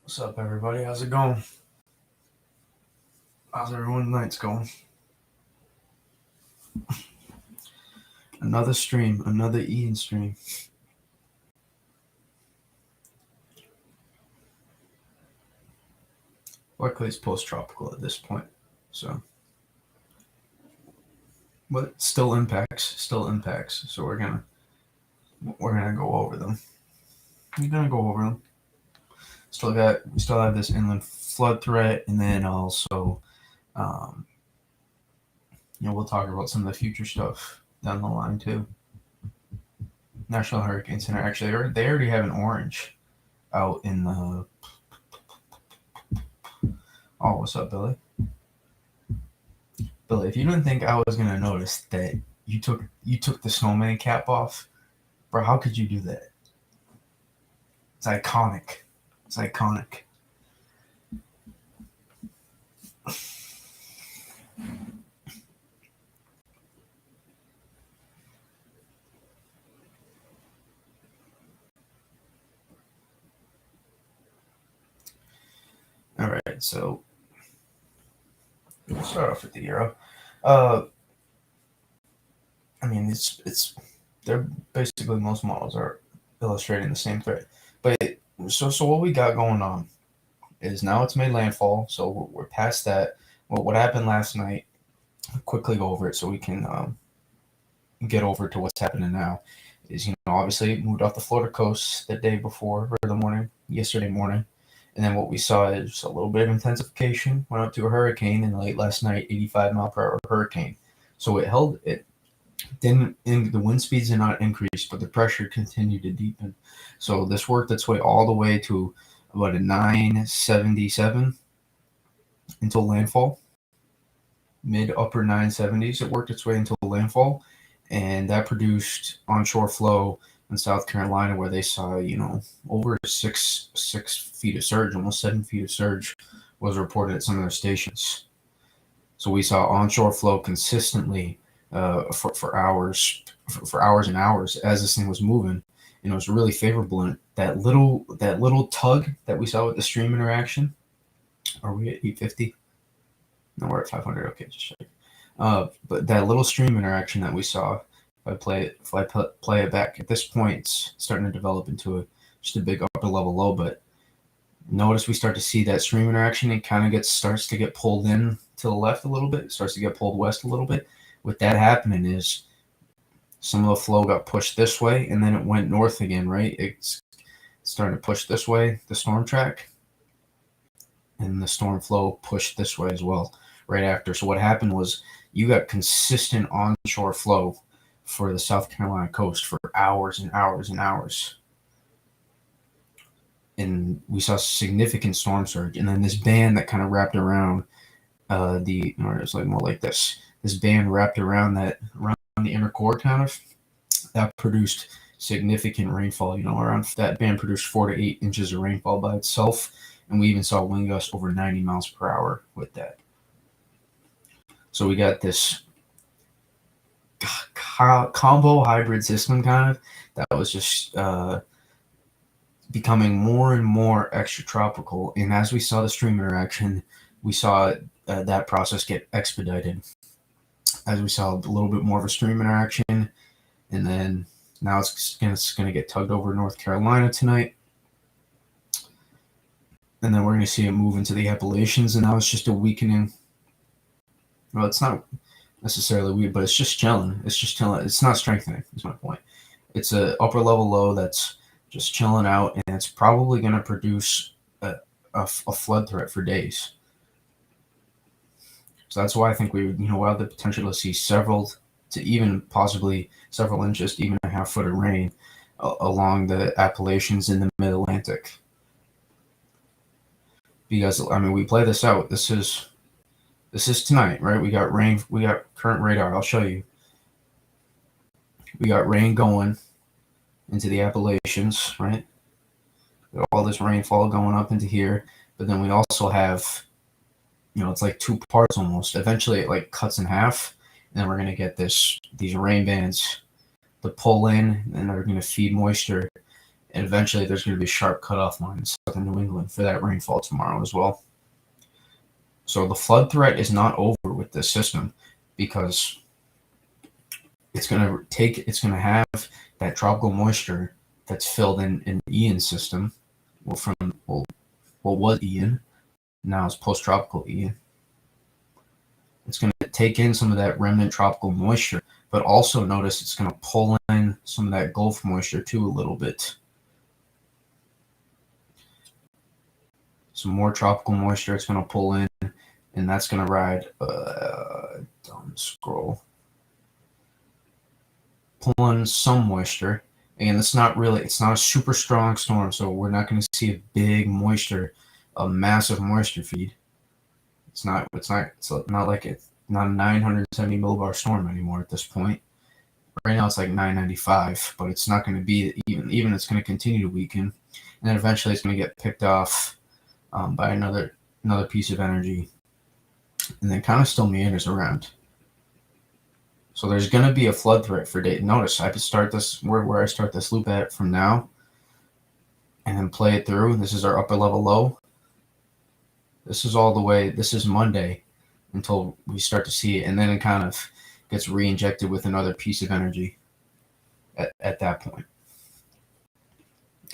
What's up, everybody? How's it going? How's everyone's nights going? Another stream, another Ian stream. Luckily, it's post-tropical at this point, so but still impacts. So we're gonna go over them. We're gonna go over them. We still have this inland flood threat, and then also, um, we'll talk about some of the future stuff down the line too. National Hurricane Center actually they already have an orange out in the. Oh, what's up, Billy? Billy, if you didn't think I was gonna notice that you took the snowman cap off, bro, how could you do that? It's iconic. It's iconic. All right, so we'll start off with the Euro. I mean, it's they're basically most models are illustrating the same threat, but so what we got going on is now it's made landfall, so we're past that. Well, what happened last night? I'll quickly go over it so we can get over to what's happening now. Is obviously it moved off the Florida coast the day before or yesterday morning, and then what we saw is a little bit of intensification. Went up to a hurricane, and late last night, 85-mile-per-hour hurricane. So it held it. Didn't the wind speeds did not increase, but the pressure continued to deepen. So this worked its way all the way to about a 977 until landfall. Mid upper 970s. It worked its way until landfall, and that produced onshore flow in South Carolina, where they saw over 6 feet of surge, almost 7 feet of surge was reported at some of their stations. So we saw onshore flow consistently for hours and hours as this thing was moving, and it was really favorable. And that little tug that we saw with the stream interaction. Are we at 850? No, we're at 500. Okay, just check. But that little stream interaction that we saw, if I play it back at this point, it's starting to develop into just a big upper level low. But notice we start to see that stream interaction. It kind of starts to get pulled in to the left a little bit. It starts to get pulled west a little bit. What that happening is some of the flow got pushed this way, and then it went north again, right? It's starting to push this way, the storm track, and the storm flow pushed this way as well right after. So what happened was you got consistent onshore flow for the South Carolina coast for hours and hours and hours. And we saw significant storm surge. And then this band that kind of wrapped around it's like more like this. This band wrapped around the inner core kind of, that produced significant rainfall. Around that band produced 4 to 8 inches of rainfall by itself. And we even saw wind gusts over 90 miles per hour with that. So we got this combo hybrid system kind of that was just becoming more and more extratropical. And as we saw the stream interaction, we saw that process get expedited. As we saw a little bit more of a stream interaction, and then now it's going to get tugged over North Carolina tonight. And then we're going to see it move into the Appalachians, and now it's just a weakening. Well, it's not necessarily weak, but it's just chilling. It's not strengthening, is my point. It's a upper level low that's just chilling out, and it's probably going to produce a flood threat for days. So that's why I think we will have the potential to see several to even possibly several inches, even a half foot of rain along the Appalachians in the mid-Atlantic. Because we play this out. This is tonight, right? We got rain. We got current radar. I'll show you. We got rain going into the Appalachians, right? We got all this rainfall going up into here, but then we also have, it's like two parts almost. Eventually, it like cuts in half, and then we're gonna get these rain bands to pull in, and they're gonna feed moisture, And eventually there's going to be a sharp cutoff line in southern New England for that rainfall tomorrow as well. So the flood threat is not over with this system, because it's going to have that tropical moisture that's filled in the Ian system. What was Ian, now it's post-tropical Ian. It's going to take in some of that remnant tropical moisture, but also notice it's going to pull in some of that Gulf moisture too a little bit. Some more tropical moisture it's going to pull in, and that's going to ride down the scroll. Pull in some moisture. And it's not a super strong storm, so we're not going to see a big moisture, a massive moisture feed. It's not like it's not a 970 millibar storm anymore at this point. Right now it's like 995, but it's not going to be even it's going to continue to weaken, and then eventually it's going to get picked off by another piece of energy, and then kind of still meanders around. So there's going to be a flood threat for days. Notice I could start this where I start this loop at from now, and then play it through. This is our upper level low. This is all the way. This is Monday until we start to see it, and then it kind of gets re-injected with another piece of energy at that point.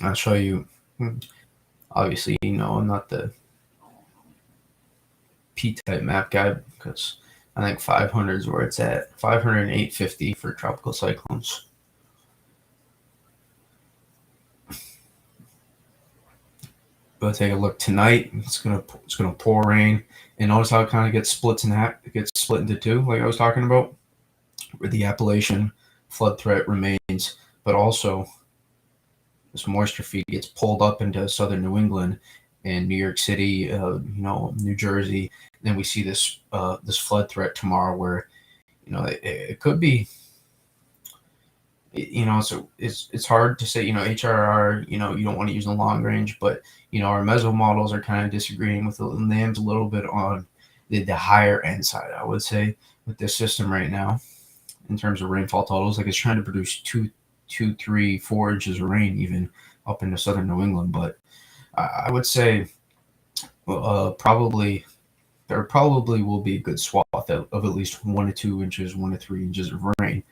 I'll show you. Obviously, I'm not the P-type map guy, because I think 500 is where it's at. 500 and 850 for tropical cyclones. But take a look tonight. It's gonna pour rain, and notice how it kind of gets split into two, like I was talking about, where the Appalachian flood threat remains, but also this moisture feed gets pulled up into southern New England and New York City, New Jersey. Then we see this flood threat tomorrow, where it could be. So it's hard to say. HRR. You don't want to use the long range, but our meso models are kind of disagreeing with the NAMs a little bit on the higher end side, I would say, with this system right now in terms of rainfall totals. Like, it's trying to produce 2, 3, 4 inches of rain even up into southern New England, but I would say probably there probably will be a good swath of at least 1 to 2 inches, 1 to 3 inches of rain,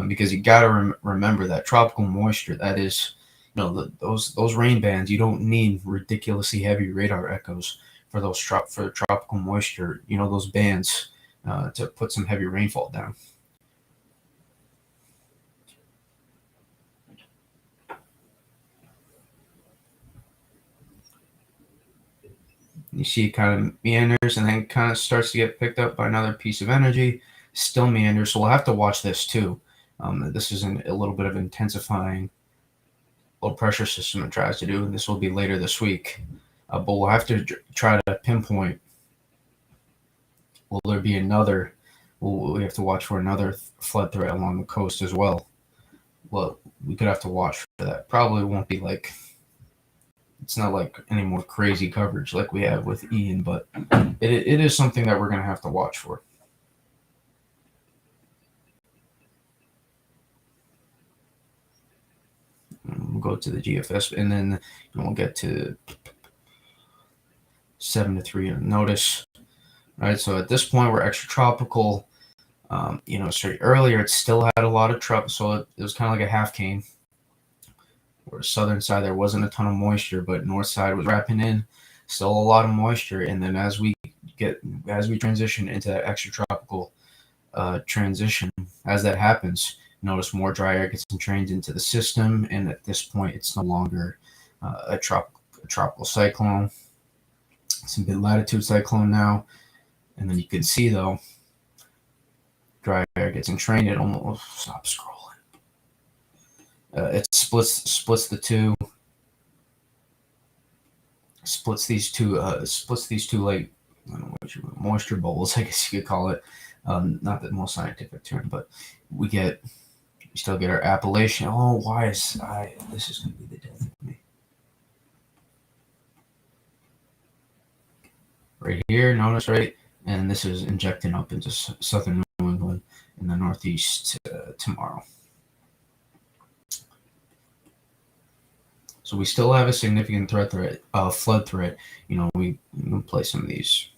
because you got to remember that tropical moisture, that is, those rain bands. You don't need ridiculously heavy radar echoes for those for the tropical moisture. Those bands to put some heavy rainfall down. You see it kind of meanders, and then kind of starts to get picked up by another piece of energy. Still meanders, so we'll have to watch this too. This is a little bit of intensifying low pressure system it tries to do, and this will be later this week. But we'll have to try to pinpoint. Will there be another? We have to watch for another flood threat along the coast as well. Well, we could have to watch for that. Probably won't be like. It's not like any more crazy coverage like we have with Ian, but it is something that we're going to have to watch for. We'll go to the GFS, and then we'll get to 7 to 3 notice. All right, so at this point we're extratropical. Earlier it still had a lot of trouble, so it was kind of like a half cane. Where southern side there wasn't a ton of moisture, but north side was wrapping in still a lot of moisture. And then as we transition into that extratropical transition, as that happens, notice more dry air gets entrained into the system, and at this point it's no longer a tropical cyclone. It's a mid-latitude cyclone now. And then you can see, though, dry air gets entrained. It almost stop scrolling. It splits the two. Splits these two like, I don't know what moisture bowls, I guess you could call it. Not the most scientific term, but we still get our Appalachian. Oh, this is going to be the death of me. Right here, notice, right? And this is injecting up into southern New England in the northeast tomorrow. So we still have a significant flood threat. We can play some of these.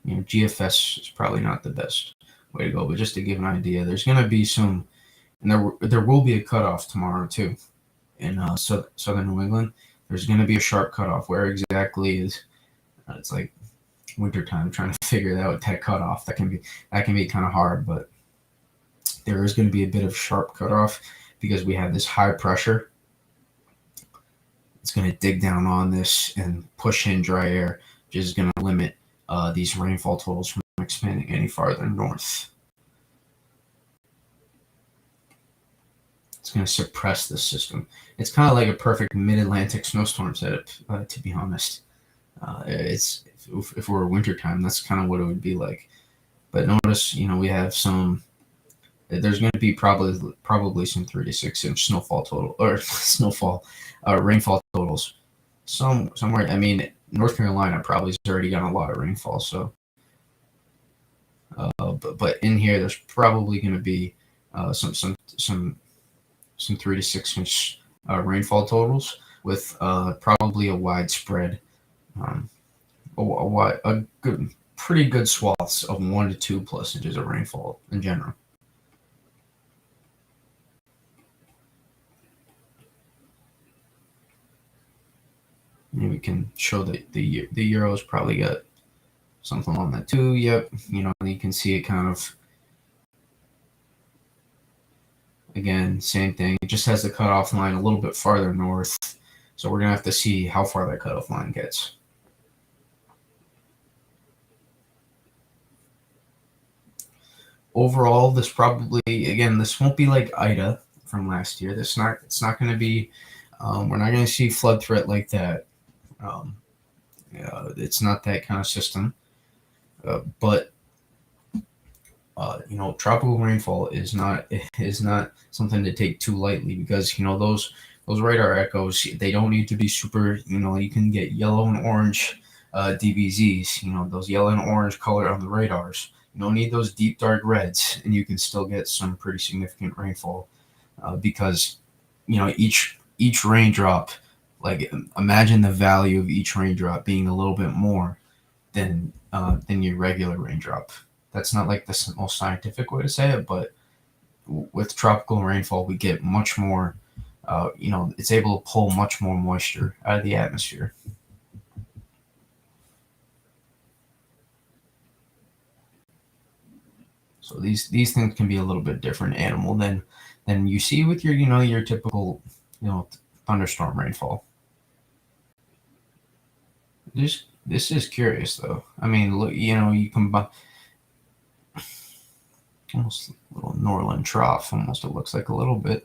GFS is probably not the best way to go, but just to give an idea, there's going to be some, and there will be a cutoff tomorrow too in southern New England. There's going to be a sharp cutoff. Where exactly is? It's like wintertime trying to figure out that cutoff. That can be kind of hard, but there is going to be a bit of sharp cutoff because we have this high pressure. It's going to dig down on this and push in dry air, which is going to limit these rainfall totals from expanding any farther north. It's going to suppress the system. It's kind of like a perfect mid-Atlantic snowstorm setup, to be honest. It's if we're wintertime, that's kind of what it would be like. But notice, we have some. There's going to be probably some 3 to 6 inch snowfall total or rainfall totals. Somewhere. I mean, North Carolina probably has already gotten a lot of rainfall. So, but in here, there's probably going to be some 3 to 6 inch rainfall totals with probably a widespread, pretty good swaths of 1 to 2 plus inches of rainfall in general. And we can show that the Euro's probably got something on that too. Yep, you can see it kind of. Again, same thing. It just has the cutoff line a little bit farther north, so we're gonna have to see how far that cutoff line gets. Overall, this won't be like Ida from last year. It's not going to be. We're not going to see flood threat like that. It's not that kind of system. But tropical rainfall is not something to take too lightly because those radar echoes, they don't need to be super. You can get yellow and orange DBZs. Those yellow and orange color on the radars. You don't need those deep dark reds, and you can still get some pretty significant rainfall because each raindrop, like imagine the value of each raindrop being a little bit more than your regular raindrop. That's not like the most scientific way to say it, but with tropical rainfall, we get much more. It's able to pull much more moisture out of the atmosphere. So these things can be a little bit different animal than you see with your typical thunderstorm rainfall. This is curious though. I mean, look, you combine almost a little Norland trough. Almost it looks like a little bit.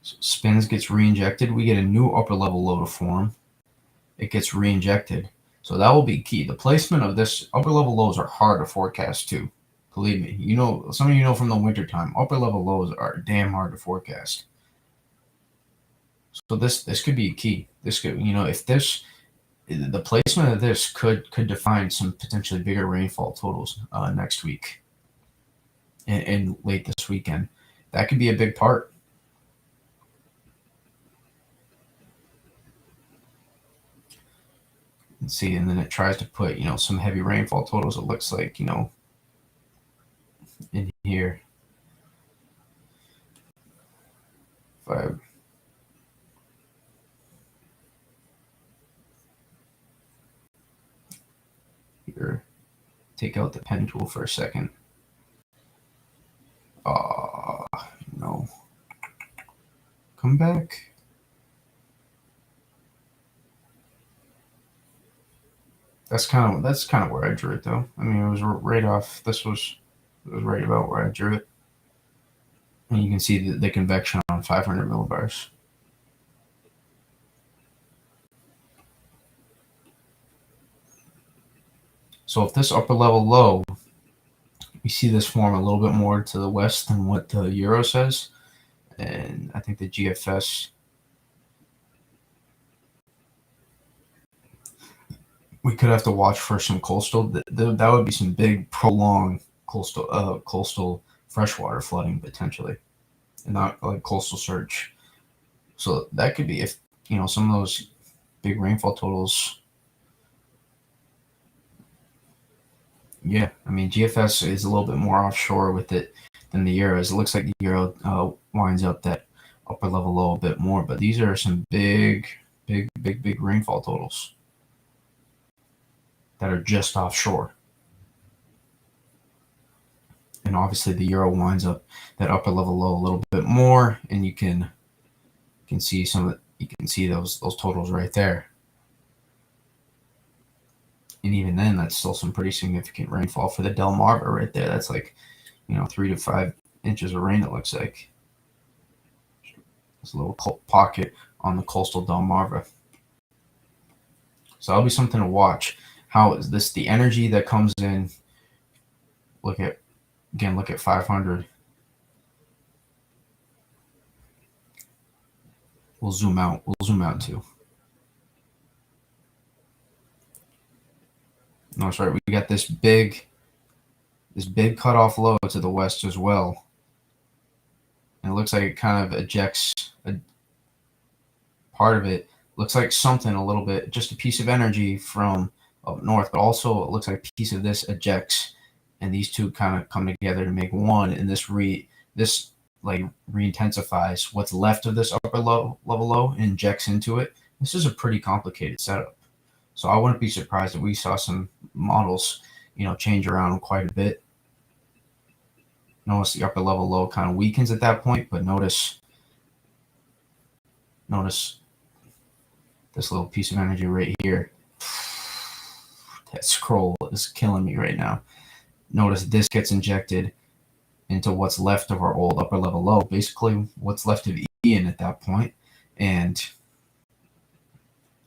So spins gets re-injected. We get a new upper level low to form. It gets re-injected. So that will be key. The placement of this upper level lows are hard to forecast too. Believe me. Some of you know from the wintertime, upper level lows are damn hard to forecast. So this could be key. This could, if the placement of this could define some potentially bigger rainfall totals next week and late this weekend. That could be a big part. Let's see, and then it tries to put some heavy rainfall totals. It looks like in here. If I here, take out the pen tool for a second. No. Come back. That's kind of where I drew it though. I mean, it was right off. It was right about where I drew it. And you can see the convection on 500 millibars. So if this upper level low, we see this form a little bit more to the west than what the Euro says. And I think the GFS, we could have to watch for some coastal. That would be some big prolonged coastal freshwater flooding potentially, and not like coastal surge. So that could be if some of those big rainfall totals. Yeah, I mean GFS is a little bit more offshore with it than the Euros. It looks like the Euro winds up that upper level low a bit more, but these are some big rainfall totals that are just offshore. And obviously the Euro winds up that upper level low a little bit more, and you can see those totals right there. And even then, that's still some pretty significant rainfall for the Delmarva right there. That's like 3 to 5 inches of rain. It looks like this little pocket on the coastal Delmarva. So that'll be something to watch. How is this the energy that comes in? Look at 500. We'll zoom out too. No, that's right. We got this big cutoff low to the west as well. And it looks like it kind of ejects a part of it. Looks like something a little bit, just a piece of energy from up north, but also it looks like a piece of this ejects, and these two kind of come together to make one. And this re-intensifies what's left of this upper level low and injects into it. This is a pretty complicated setup. So I wouldn't be surprised if we saw some models, change around quite a bit. Notice the upper level low kind of weakens at that point, but notice this little piece of energy right here. That scroll is killing me right now. Notice this gets injected into what's left of our old upper level low, basically what's left of Ian at that point, and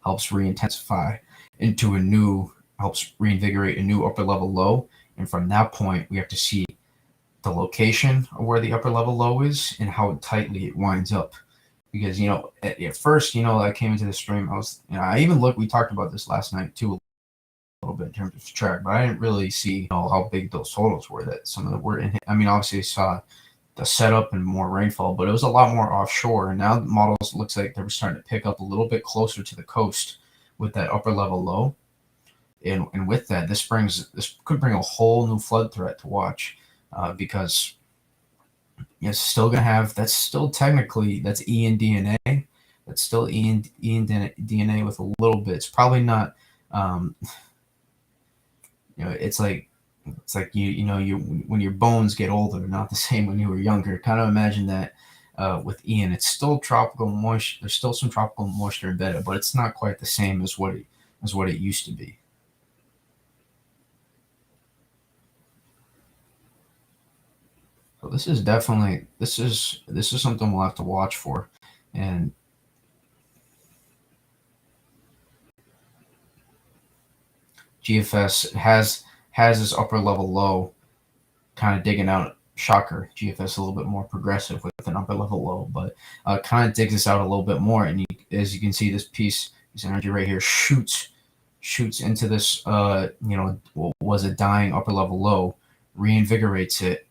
helps re-intensify into helps reinvigorate a new upper level low. And from that point, we have to see the location of where the upper level low is and how tightly it winds up. Because, at first, I came into the stream, I even looked, we talked about this last night too, a little bit in terms of track, but I didn't really see how big those totals were that some of them were in. I mean, obviously I saw the setup and more rainfall, but it was a lot more offshore. And now the models looks like they were starting to pick up a little bit closer to the coast with that upper level low. And with that, this could bring a whole new flood threat to watch, because it's still going to have, that's still technically, that's Ian DNA. That's still Ian DNA with a little bit. It's probably not, it's like you when your bones get older, not the same when you were younger. Kind of imagine that with Ian. It's still tropical moisture. There's still some tropical moisture embedded, but it's not quite the same as what it used to be. So this is definitely this is something we'll have to watch for, and GFS has this upper level low, kind of digging out. Shocker, GFS a little bit more progressive with an upper level low, but kind of digs us out a little bit more. And as you can see, this energy right here shoots into this, was a dying upper level low, reinvigorates it,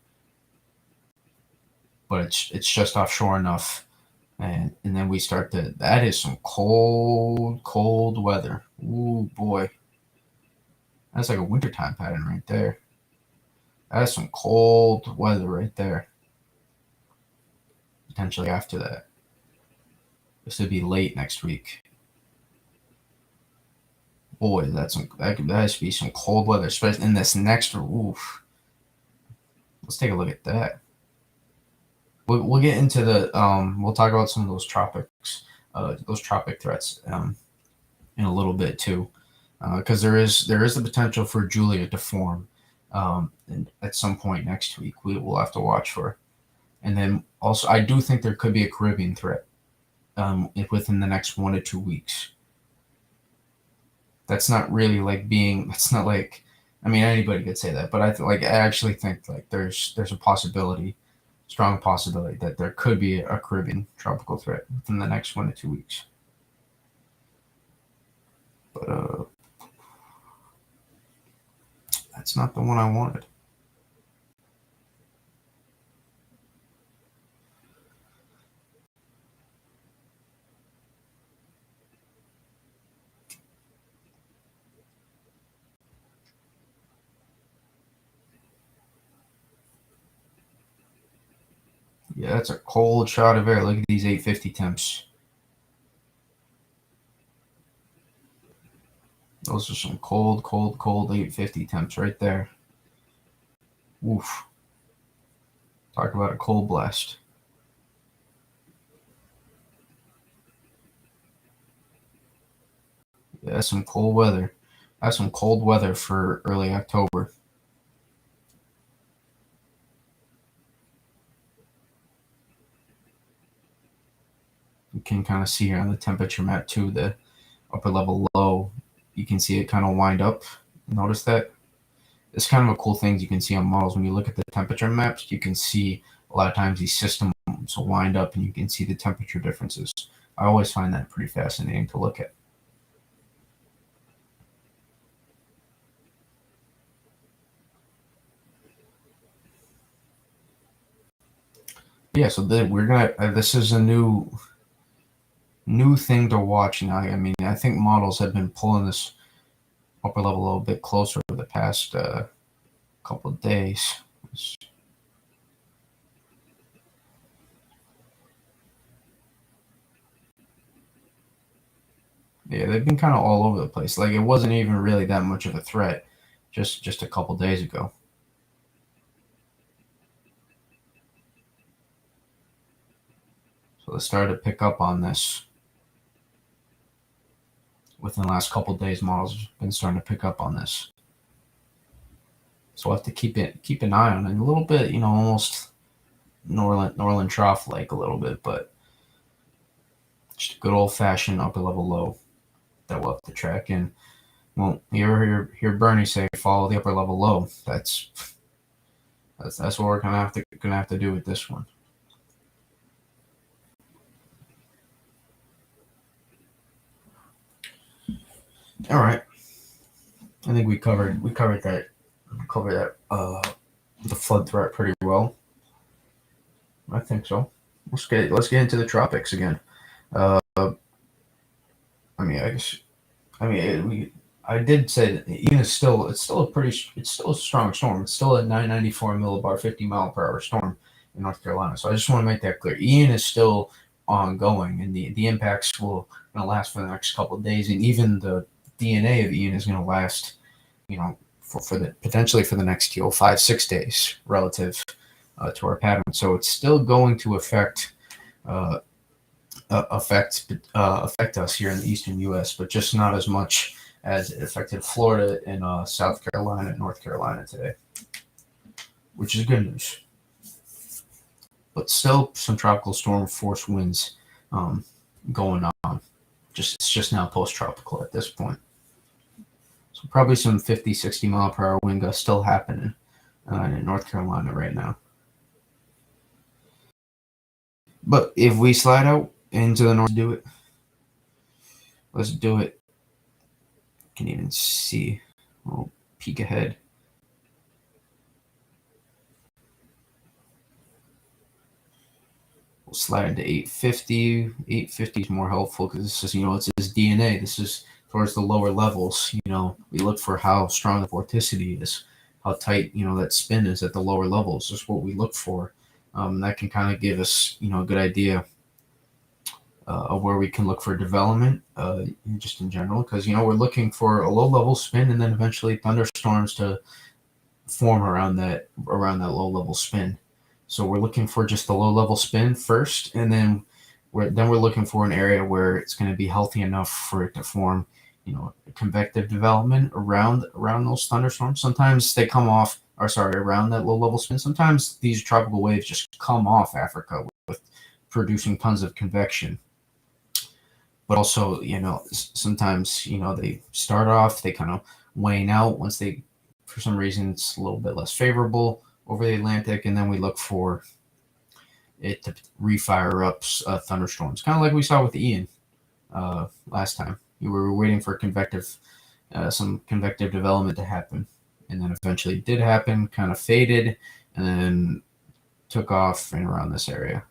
but it's just offshore enough, and then we start that is some cold weather. Ooh boy, that's like a wintertime pattern right there. That's some cold weather right there. Potentially after that. This would be late next week. Boy, that should be some cold weather, especially in this next. Oof. Let's take a look at that. We'll get into we'll talk about some of those tropics, those tropic threats, in a little bit too, because there is the potential for Julia to form, and at some point next week we will have to watch for, and then also I do think there could be a Caribbean threat, within the next 1 to 2 weeks. That's not really that's not like, I mean, anybody could say that, but I actually think like there's a possibility, strong possibility that there could be a Caribbean tropical threat within the next 1 to 2 weeks. But that's not the one I wanted. Yeah, that's a cold shot of air. Look at these 850 temps. Those are some cold, cold, cold 850 temps right there. Oof. Talk about a cold blast. Yeah, that's some cold weather. That's some cold weather for early October. You can kind of see here on the temperature map too, the upper level low. You can see it kind of wind up. Notice that? It's kind of a cool thing you can see on models. When you look at the temperature maps, you can see a lot of times these systems will wind up and you can see the temperature differences. I always find that pretty fascinating to look at. Yeah, so we're gonna. This is a new thing to watch now. I mean, I think models have been pulling this upper level a little bit closer over the past couple of days. Yeah, they've been kind of all over the place. Like it wasn't even really that much of a threat just a couple days ago. So they started to pick up on this within the last couple of days. Models have been starting to pick up on this. So we'll have to keep an eye on it a little bit. You know, almost Norland trough like a little bit, but just a good old fashioned upper level low that we'll have to track. And well, you ever hear Bernie say follow the upper level low? That's what we're gonna have to do with this one. All right. I think we covered that the flood threat pretty well. I think so. Let's get into the tropics again. Uh, I mean, I guess I mean I did say that Ian is still it's still a strong storm. It's still a 994 millibar 50 mile per hour storm in North Carolina. So I just want to make that clear. Ian is still ongoing, and the impacts will going to last for the next couple of days, and even the DNA of Ian is going to last, you know, for the potentially for the next 5-6 days relative to our pattern. So it's still going to uh, affect us here in the eastern U.S., but just not as much as it affected Florida and South Carolina and North Carolina today, which is good news. But still, some tropical storm force winds going on. It's just now post-tropical at this point. So probably some 50, 60 mile per hour wind gusts still happening in North Carolina right now. But if we slide out into the north, do it. Let's do it. Can even see. We'll peek ahead. We'll slide into 850. 850 is more helpful because this is, it's this DNA. This is towards the lower levels. We look for how strong the vorticity is, how tight, that spin is at the lower levels. That's what we look for. That can kind of give us, a good idea of where we can look for development, just in general, because we're looking for a low level spin and then eventually thunderstorms to form around that low level spin. So we're looking for just the low level spin first, and then we're looking for an area where it's going to be healthy enough for it to form, convective development around those thunderstorms. Sometimes they come off, or sorry, around that low level spin. Sometimes these tropical waves just come off Africa with producing tons of convection. But also, sometimes, they start off, they kind of wane out once they, for some reason, it's a little bit less favorable over the Atlantic, and then we look for it to refire up thunderstorms, kind of like we saw with Ian last time. We were waiting for some convective development to happen, and then eventually it did happen, kind of faded, and then took off and around this area.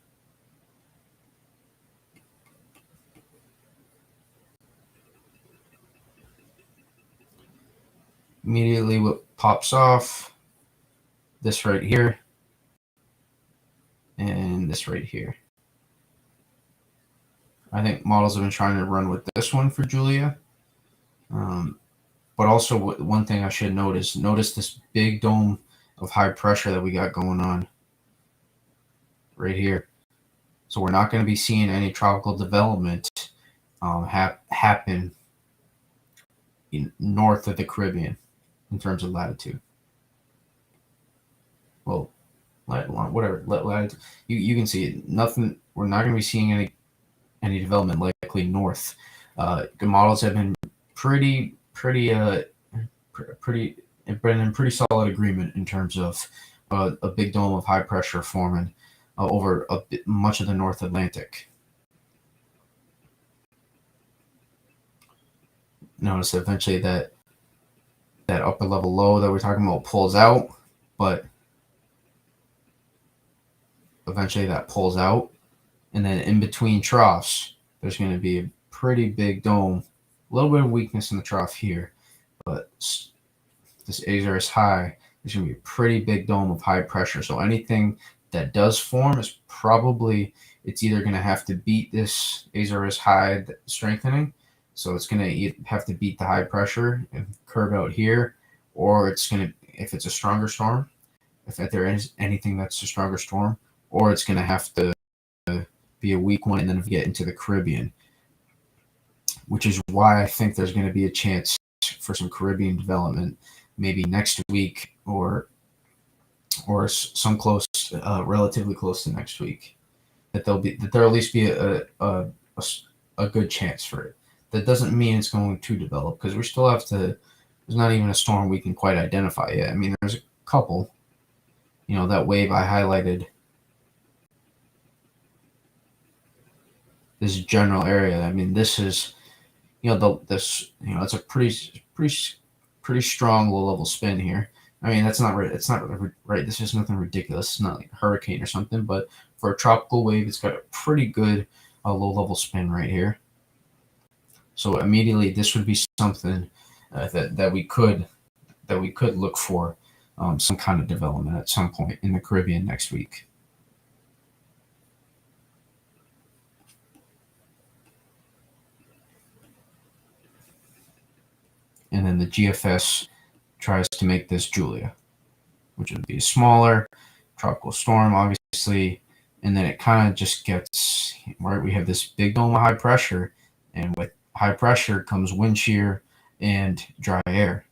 Immediately what pops off, this right here, and this right here. I think models have been trying to run with this one for Julia. But also, one thing I should notice this big dome of high pressure that we got going on right here. So we're not going to be seeing any tropical development happen north of the Caribbean in terms of latitude. Well, whatever latitude, you can see it. Nothing. We're not going to be seeing any development likely north. The models have been pretty been in pretty solid agreement in terms of a big dome of high pressure forming over much of the North Atlantic. Notice eventually that upper level low that we're talking about pulls out, but eventually that pulls out, and then in between troughs, there's going to be a pretty big dome. A little bit of weakness in the trough here, but this Azores high, there's going to be a pretty big dome of high pressure. So anything that does form is probably, it's either going to have to beat this Azores high strengthening. So it's going to have to beat the high pressure and curve out here, or it's going to, if it's a stronger storm, if there is anything that's a stronger storm, or it's going to have to be a weak one and then get into the Caribbean, which is why I think there's going to be a chance for some Caribbean development maybe next week or some close, relatively close to next week. That there'll at least be a good chance for it. That doesn't mean it's going to develop because we still have to. There's not even a storm we can quite identify yet. I mean, there's a couple. That wave I highlighted. This general area. I mean, this is, it's a pretty strong low level spin here. I mean, that's not right. It's not right. This is nothing ridiculous. It's not like a hurricane or something, but for a tropical wave, it's got a pretty good low level spin right here. So immediately, this would be something that we could look for some kind of development at some point in the Caribbean next week. And then the GFS tries to make this Julia, which would be a smaller tropical storm, obviously. And then it kind of just gets, right, we have this big dome of high pressure, and with high pressure comes wind shear and dry air.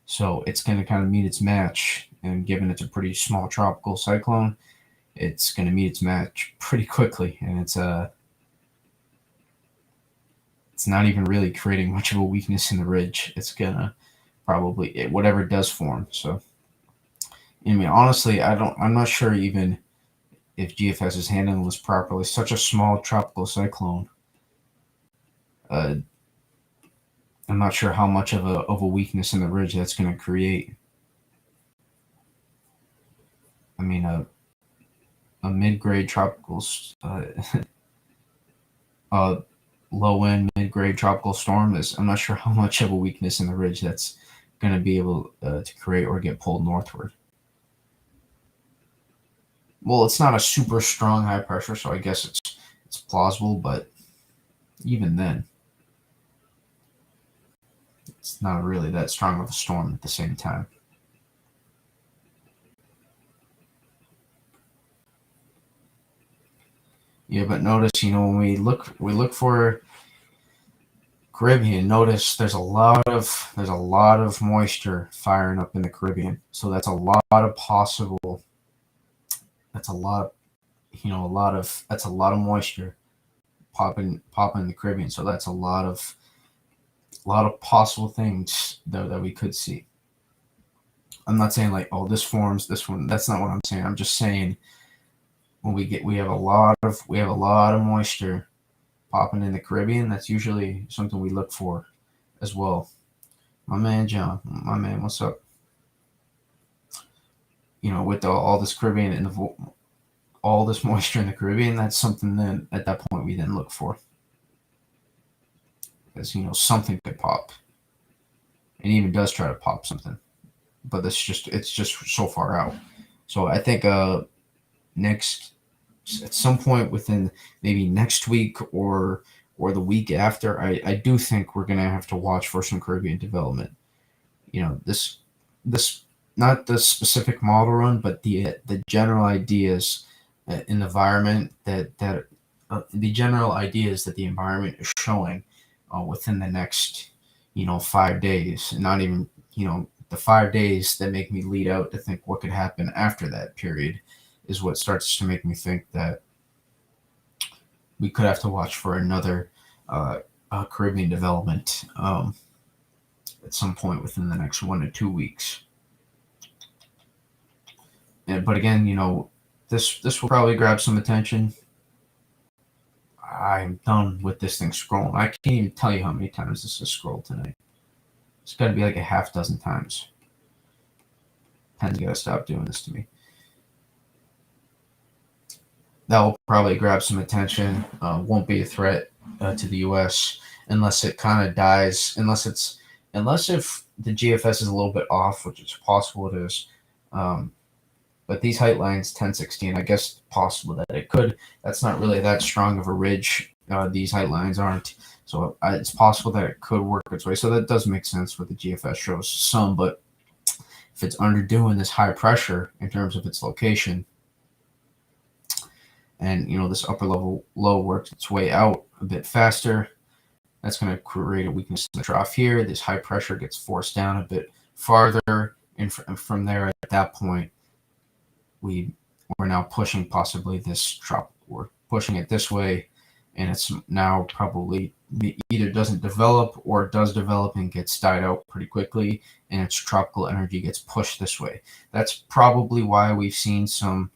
So it's going to kind of meet its match. And given it's a pretty small tropical cyclone, it's going to meet its match pretty quickly. And it's not even really creating much of a weakness in the ridge. It's going to probably, whatever does form. So, I mean, honestly, I'm not sure even if GFS is handling this properly. Such a small tropical cyclone. I'm not sure how much of a weakness in the ridge that's going to create. I mean, a mid-grade tropical, low-end mid-grade tropical storm is, I'm not sure how much of a weakness in the ridge that's going to be able to create or get pulled northward. Well, it's not a super strong high pressure, so I guess it's plausible, but even then, it's not really that strong of a storm at the same time. Yeah, but notice, when we look for Caribbean, notice there's a lot of moisture firing up in the Caribbean. So that's a lot of possible. That's a lot of moisture popping in the Caribbean. So that's a lot of possible things that we could see. I'm not saying like, oh, this forms this one. That's not what I'm saying. I'm just saying when we have a lot of moisture popping in the Caribbean. That's usually something we look for as well. My man John, what's up? With all this Caribbean and all this moisture in the Caribbean, that's something then at that point we then look for. Because something could pop, and even does try to pop something, but it's just so far out. So I think next at some point within maybe next week or the week after, I do think we're gonna have to watch for some Caribbean development. This not the specific model run, but the general ideas in the environment that the general ideas that the environment is showing within the next 5 days, and not even the 5 days that make me lead out to think what could happen after that period is what starts to make me think that we could have to watch for another Caribbean development at some point within the next 1 to 2 weeks. But again, this will probably grab some attention. I'm done with this thing scrolling. I can't even tell you how many times this has scrolled tonight. It's got to be like a half dozen times. Pen's got to stop doing this to me. That will probably grab some attention. Won't be a threat to the U.S. unless it kind of dies. Unless if the GFS is a little bit off, which is possible it is. But these height lines, 1016, I guess possible that it could. That's not really that strong of a ridge. These height lines aren't. So it's possible that it could work its way. So that does make sense what the GFS shows some. But if it's underdoing this high pressure in terms of its location, and this upper level low works its way out a bit faster, that's going to create a weakness in the trough here. This high pressure gets forced down a bit farther, and from there at that point, we're now pushing possibly this drop. We're pushing it this way, and it's now probably either doesn't develop or does develop and gets died out pretty quickly, and its tropical energy gets pushed this way. That's probably why we've seen some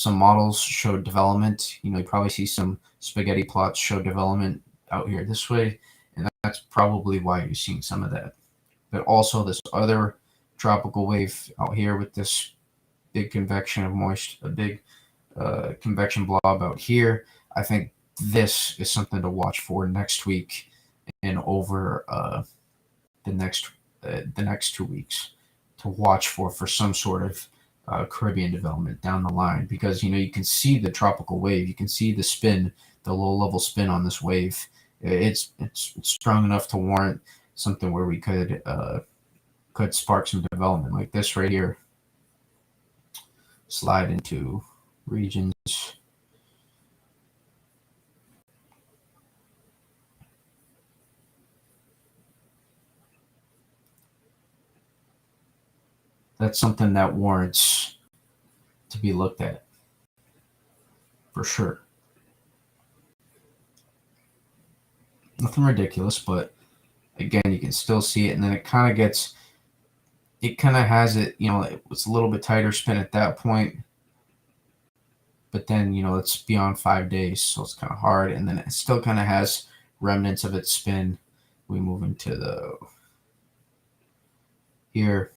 models show development. You probably see some spaghetti plots show development out here this way, and that's probably why you're seeing some of that. But also this other tropical wave out here with this big convection of moisture, a big convection blob out here. I think this is something to watch for next week and over the next 2 weeks, to watch for some sort of Caribbean development down the line, because you can see the tropical wave, you can see the spin, the low level spin on this wave. It's strong enough to warrant something where we could spark some development like this right here. Slide into regions. That's something that warrants to be looked at for sure. Nothing ridiculous, but again, you can still see it, and then it kind of has it, it's a little bit tighter spin at that point, but then, it's beyond 5 days, so it's kind of hard, and then it still kind of has remnants of its spin. We move into the here,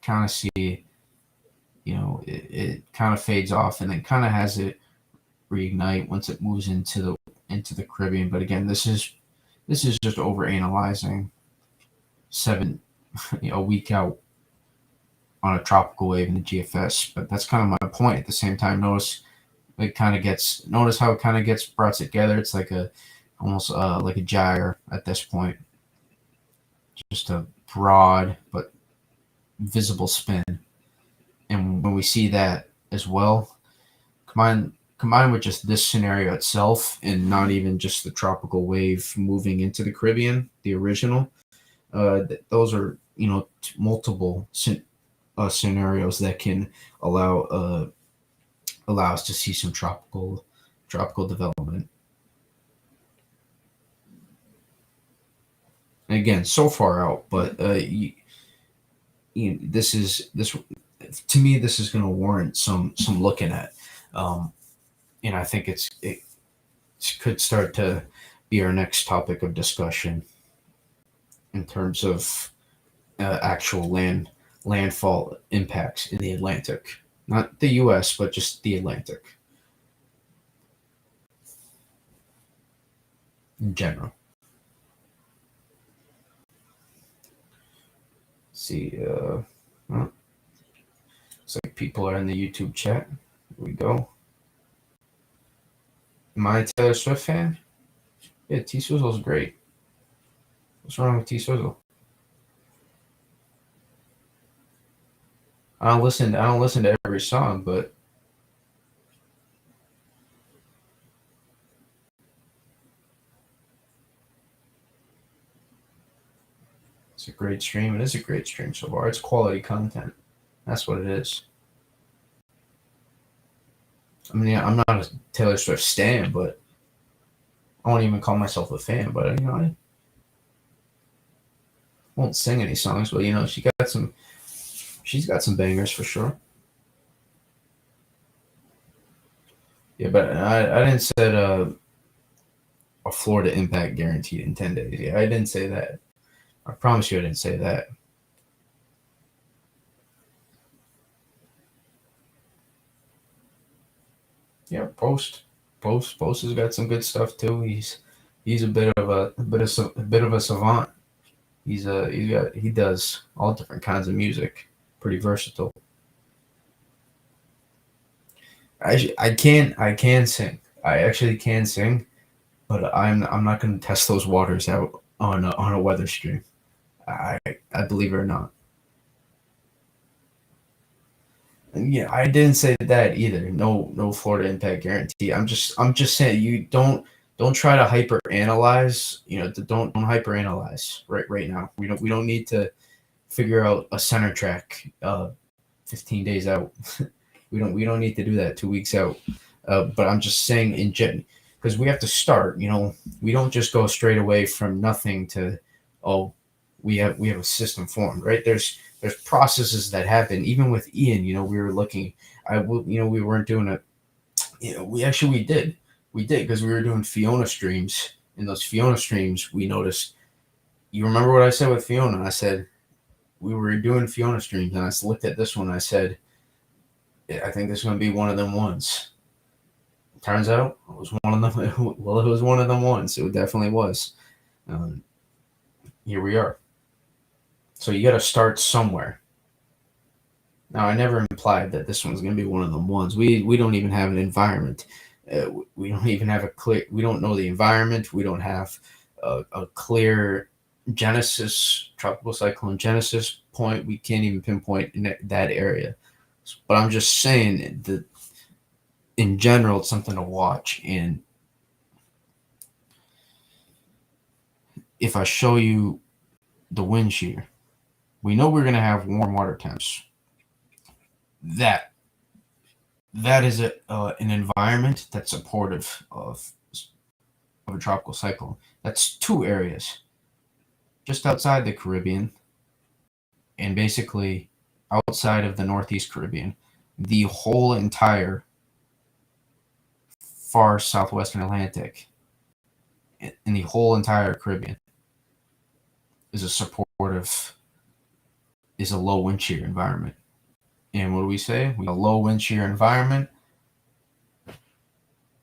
kind of see, it kind of fades off, and then kind of has it reignite once it moves into the Caribbean. But again, this is just over analyzing a week out on a tropical wave in the GFS. But that's kind of my point. At the same time, notice how it kind of gets brought together. It's like almost like a gyre at this point. Just a broad but visible spin. And when we see that as well, combined with just this scenario itself, and not even just the tropical wave moving into the Caribbean, the original, those are multiple scenarios that can allow us to see some tropical development. And again, so far out, but this to me, this is going to warrant some looking at. And I think it could start to be our next topic of discussion in terms of actual landfall impacts in the Atlantic, not the U.S., but just the Atlantic in general. Let's see, Looks like people are in the YouTube chat. Here we go. Am I a Taylor Swift fan? Yeah, T Swizzle's great. What's wrong with T Swizzle? I don't listen to every song, but it's a great stream. It is a great stream so far. It's quality content. That's what it is. I mean, yeah, I'm not a Taylor Swift stan, but I won't even call myself a fan. But I won't sing any songs. But she's got some bangers for sure. Yeah, but I didn't set a Florida impact guaranteed in 10 days. Yeah, I didn't say that. I promise you, I didn't say that. Yeah, Post has got some good stuff too. He's a bit of a savant. He does all different kinds of music. Pretty versatile. I can sing. I actually can sing, but I'm not going to test those waters out on a weather stream. I believe it or not. Yeah, I didn't say that either. No Florida impact guarantee. I'm just saying you don't try to hyper analyze. Don't hyper analyze right now. We don't need to figure out a center track 15 days out. we don't need to do that 2 weeks out. But I'm just saying in gen because we have to start. We don't just go straight away from nothing to we have a system formed, right? There's processes that happen. Even with Ian, we were looking. We weren't doing it. We did because we were doing Fiona streams. In those Fiona streams, we noticed. You remember what I said with Fiona? I said we were doing Fiona streams, and I looked at this one. And I said, I think this is going to be one of them ones. Turns out it was one of them. Well, it was one of them ones. It definitely was. Here we are. So you got to start somewhere. Now, I never implied that this one's going to be one of them ones. We don't even have an environment. We don't even have we don't know the environment. We don't have a clear genesis, tropical cyclone genesis point. We can't even pinpoint in that area. But I'm just saying that in general, it's something to watch. And if I show you the wind shear, we know we're going to have warm water temps. That is an environment that's supportive of a tropical cyclone. That's two areas, just outside the Caribbean, and basically outside of the Northeast Caribbean. The whole entire far southwestern Atlantic and the whole entire Caribbean is a low wind shear environment. And what do we say? We have a low wind shear environment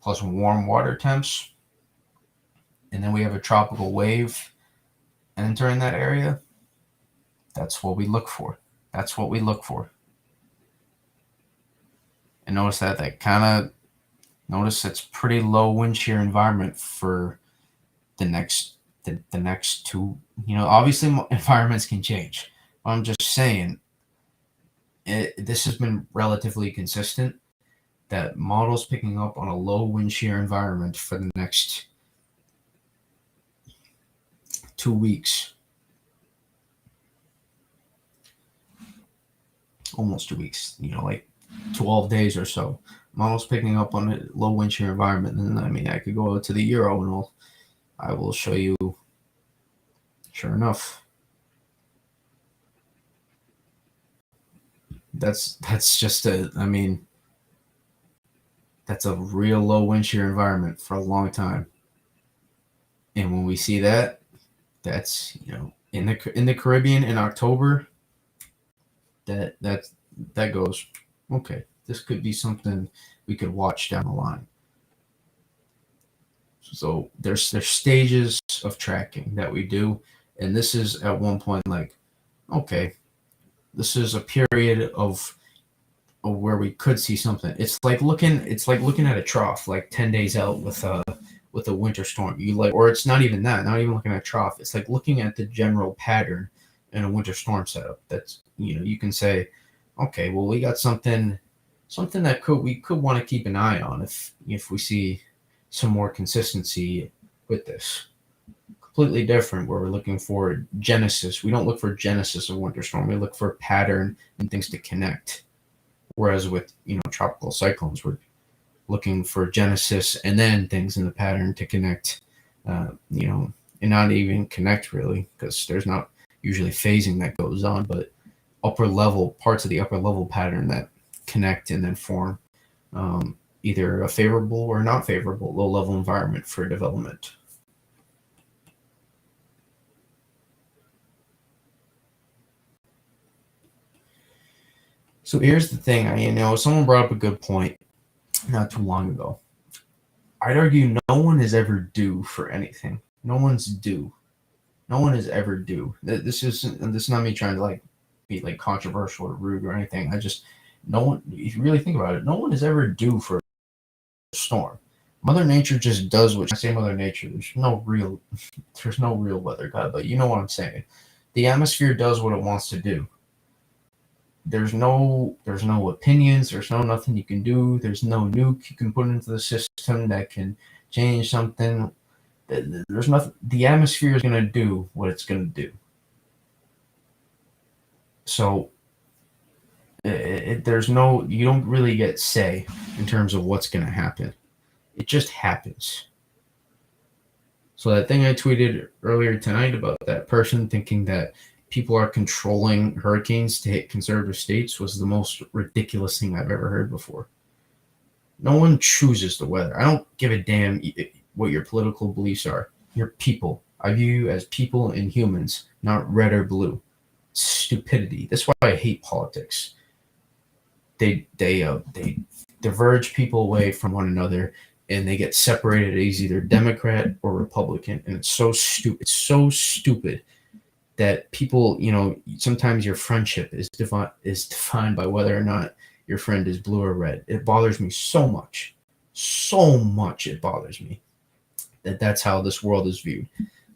plus warm water temps. And then we have a tropical wave entering that area. That's what we look for. And notice it's pretty low wind shear environment for the next two. Obviously environments can change. But I'm just saying this has been relatively consistent. That model's picking up on a low wind shear environment for the next 2 weeks. Almost 2 weeks, like 12 days or so. Model's picking up on a low wind shear environment. And I could go out to the Euro and I will show you, sure enough. That's just that's a real low wind shear environment for a long time. And when we see that, that's in the Caribbean in October, that goes, okay, this could be something we could watch down the line. So there's stages of tracking that we do, and this is at one point like, okay, this is a period of where we could see something. It's like looking at a trough like 10 days out with a winter storm. You like, or it's not even that, not even looking at a trough. It's like looking at the general pattern in a winter storm setup. That's, you can say, okay, well, we got something that we could want to keep an eye on if we see some more consistency with this. Completely different where we're looking for genesis. We don't look for genesis of winter storm. We look for pattern and things to connect. Whereas with tropical cyclones, we're looking for genesis and then things in the pattern to connect. And not even connect really, because there's not usually phasing that goes on, but parts of the upper level pattern that connect and then form either a favorable or not favorable low level environment for development. So here's the thing. Someone brought up a good point not too long ago. I'd argue no one is ever due for anything. No one's due. No one is ever due. This is not me trying to be controversial or rude or anything. No one. If you really think about it, no one is ever due for a storm. Mother Nature just does what. I say Mother Nature. There's no real weather god, but you know what I'm saying. The atmosphere does what it wants to do. There's no opinions. There's no nothing you can do. There's no nuke you can put into the system that can change something. There's nothing. The atmosphere is going to do what it's going to do. So there's no. You don't really get say in terms of what's going to happen. It just happens. So that thing I tweeted earlier tonight about that person thinking that people are controlling hurricanes to hit conservative states was the most ridiculous thing I've ever heard before. No one chooses the weather. I don't give a damn what your political beliefs are. You're people. I view you as people and humans, not red or blue. Stupidity. That's why I hate politics. They diverge people away from one another, and they get separated as either Democrat or Republican, and it's so stupid. It's so stupid that people, sometimes your friendship is defined by whether or not your friend is blue or red. It bothers me so much. It bothers me that's how this world is viewed.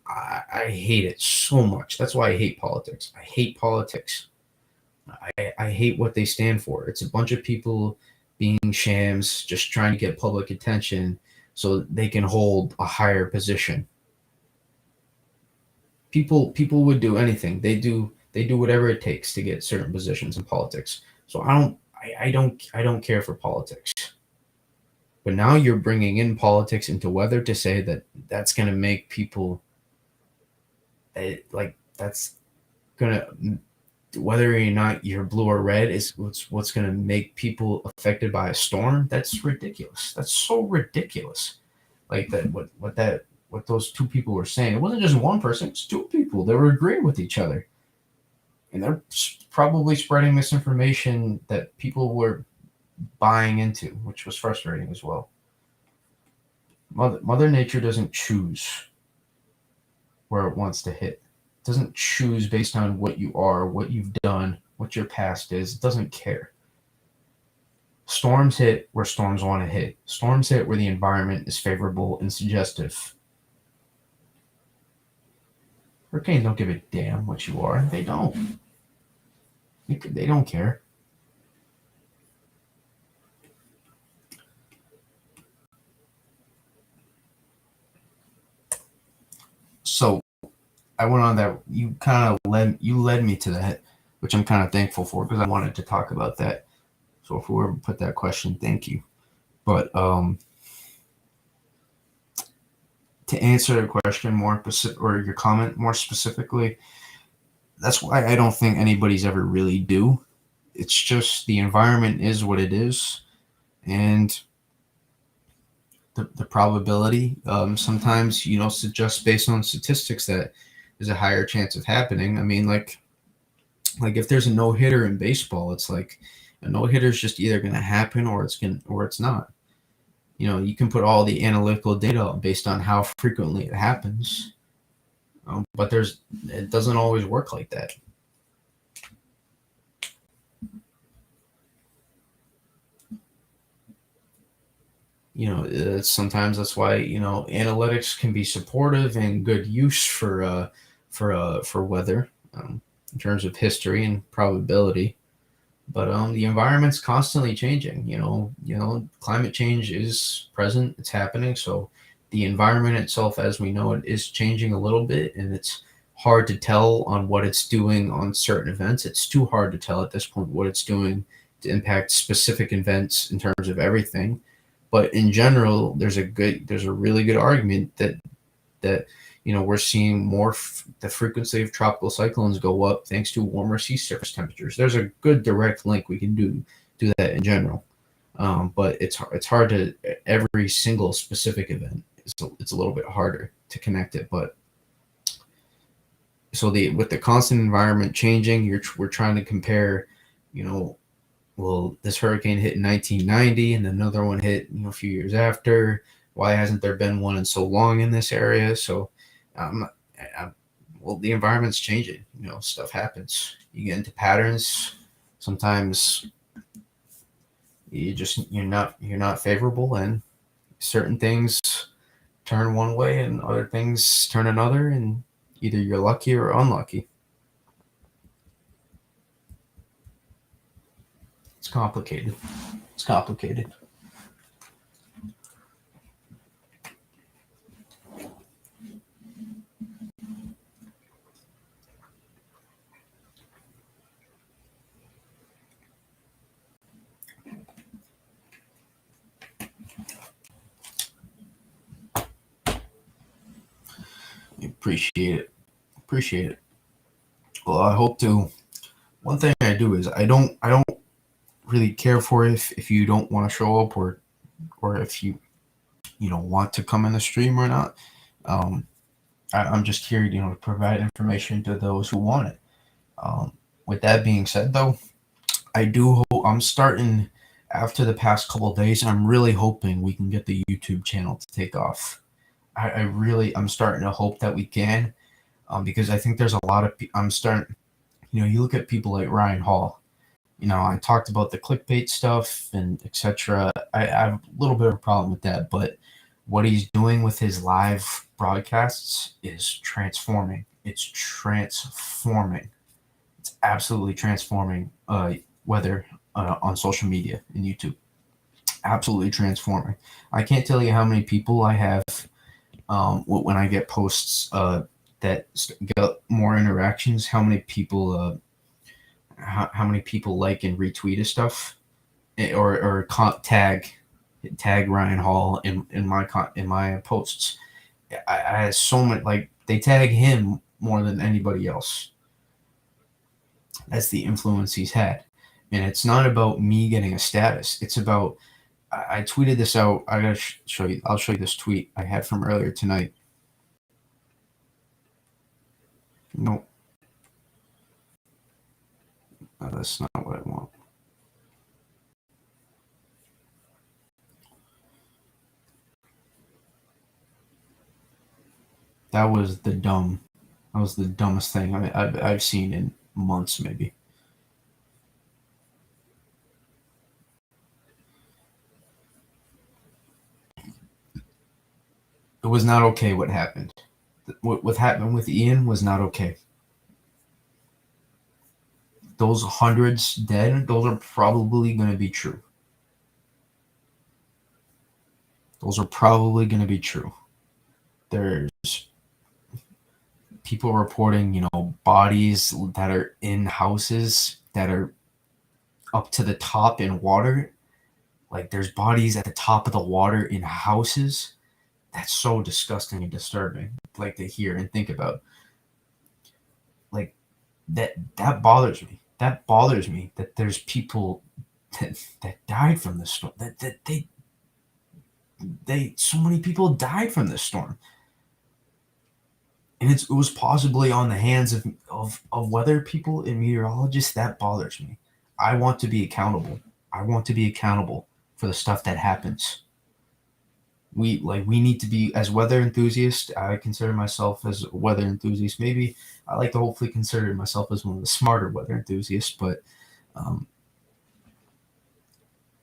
I hate it so much. That's why I hate politics. I hate politics. I hate what they stand for. It's a bunch of people being shams, just trying to get public attention so they can hold a higher position. People would do anything. They do whatever it takes to get certain positions in politics. So I don't care for politics. But now you're bringing in politics into weather to say that that's going to make people that's going to, whether or not you're blue or red is what's going to make people affected by a storm. That's ridiculous. That's so ridiculous. What those two people were saying. It wasn't just one person. It's two people. They were agreeing with each other. And they're probably spreading misinformation that people were buying into, which was frustrating as well. Mother Nature doesn't choose where it wants to hit. It doesn't choose based on what you are, what you've done, what your past is. It doesn't care. Storms hit where storms want to hit. Storms hit where the environment is favorable and suggestive. Hurricanes don't give a damn what you are. They don't. They don't care. So I went on that. You kind of led me to that, which I'm kind of thankful for because I wanted to talk about that. So if whoever put that question, thank you. But to answer the question more specific, or your comment more specifically, that's why I don't think anybody's ever really due. It's just the environment is what it is, and the probability sometimes suggests based on statistics that there's a higher chance of happening. I mean, like if there's a no hitter in baseball, it's like a no hitter is just either going to happen or it's not. You can put all the analytical data based on how frequently it happens, but it doesn't always work like that. sometimes that's why analytics can be supportive and good use for weather, in terms of history and probability. But the environment's constantly changing. Climate change is present; it's happening. So the environment itself, as we know it, is changing a little bit, and it's hard to tell on what it's doing on certain events. It's too hard to tell at this point what it's doing to impact specific events in terms of everything. But in general, there's a really good argument that we're seeing the frequency of tropical cyclones go up thanks to warmer sea surface temperatures. There's a good direct link we can do that in general. But it's hard to every single specific event. It's a little bit harder to connect it. But so with the constant environment changing, we're trying to compare, well, this hurricane hit in 1990 and another one hit a few years after. Why hasn't there been one in so long in this area? So well, the environment's changing. Stuff happens. You get into patterns. Sometimes you're not favorable, and certain things turn one way and other things turn another, and either you're lucky or unlucky. It's complicated. It's complicated. Appreciate it. Appreciate it. Well, I hope to. One thing I do is I don't really care for if you don't want to show up, or if you want to come in the stream or not. I'm just here, to provide information to those who want it. With that being said, though, I do hope I'm starting after the past couple of days. I'm really hoping we can get the YouTube channel to take off. I'm starting to hope that we can, because I think there's a lot of I'm starting. You look at people like Ryan Hall. I talked about the clickbait stuff and etc. I have a little bit of a problem with that, but what he's doing with his live broadcasts is transforming. It's transforming. It's absolutely transforming. Whether on social media and YouTube, absolutely transforming. I can't tell you how many people I have when I get posts that get more interactions. How many people like and retweet his stuff, or tag Ryan Hall in my posts. I have so many, like, they tag him more than anybody else. That's the influence he's had. And it's not about me getting a status. It's about, I tweeted this out. I gotta show you. I'll show you this tweet I had from earlier tonight. Nope. No, that's not what I want. That was the dumbest thing I've seen in months, maybe. It was not okay what happened. What happened with Ian was not okay. Those hundreds dead, those are probably going to be true. Those are probably going to be true. There's people reporting, bodies that are in houses that are up to the top in water. Like, there's bodies at the top of the water in houses. That's so disgusting and disturbing, like, to hear and think about. Like, that bothers me. That bothers me that there's people that died from this storm. That so many people died from this storm. And it was possibly on the hands of weather people and meteorologists. That bothers me. I want to be accountable. I want to be accountable for the stuff that happens. We need to be, as weather enthusiasts. I consider myself as a weather enthusiast. Maybe I like to hopefully consider myself as one of the smarter weather enthusiasts. But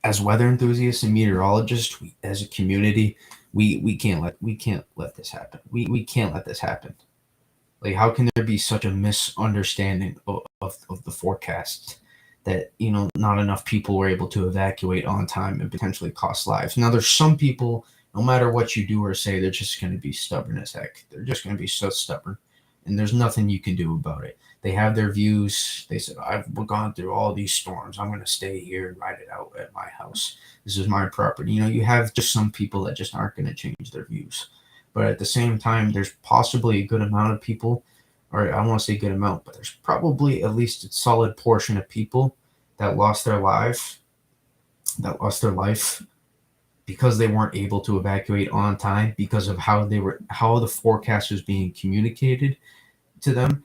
as weather enthusiasts and meteorologists, as a community, we can't let this happen. We can't let this happen. Like, how can there be such a misunderstanding of the forecast that, not enough people were able to evacuate on time and potentially cost lives? Now, there's some people, no matter what you do or say, they're just going to be stubborn as heck. They're just going to be so stubborn, and there's nothing you can do about it. They have their views. They said, I've gone through all these storms. I'm going to stay here and ride it out at my house. This is my property. You have just some people that just aren't going to change their views. But at the same time, there's possibly a good amount of people, or I don't want to say good amount, but there's probably at least a solid portion of people that lost their life, because they weren't able to evacuate on time because of how the forecast was being communicated to them,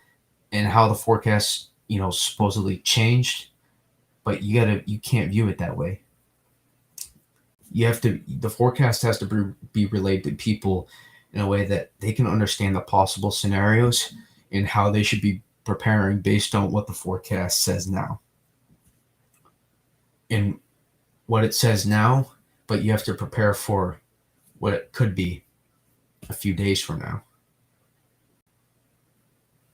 and how the forecast, supposedly changed. But you can't view it that way. The forecast has to be relayed to people in a way that they can understand the possible scenarios and how they should be preparing based on what the forecast says now. And what it says now, but you have to prepare for what it could be a few days from now.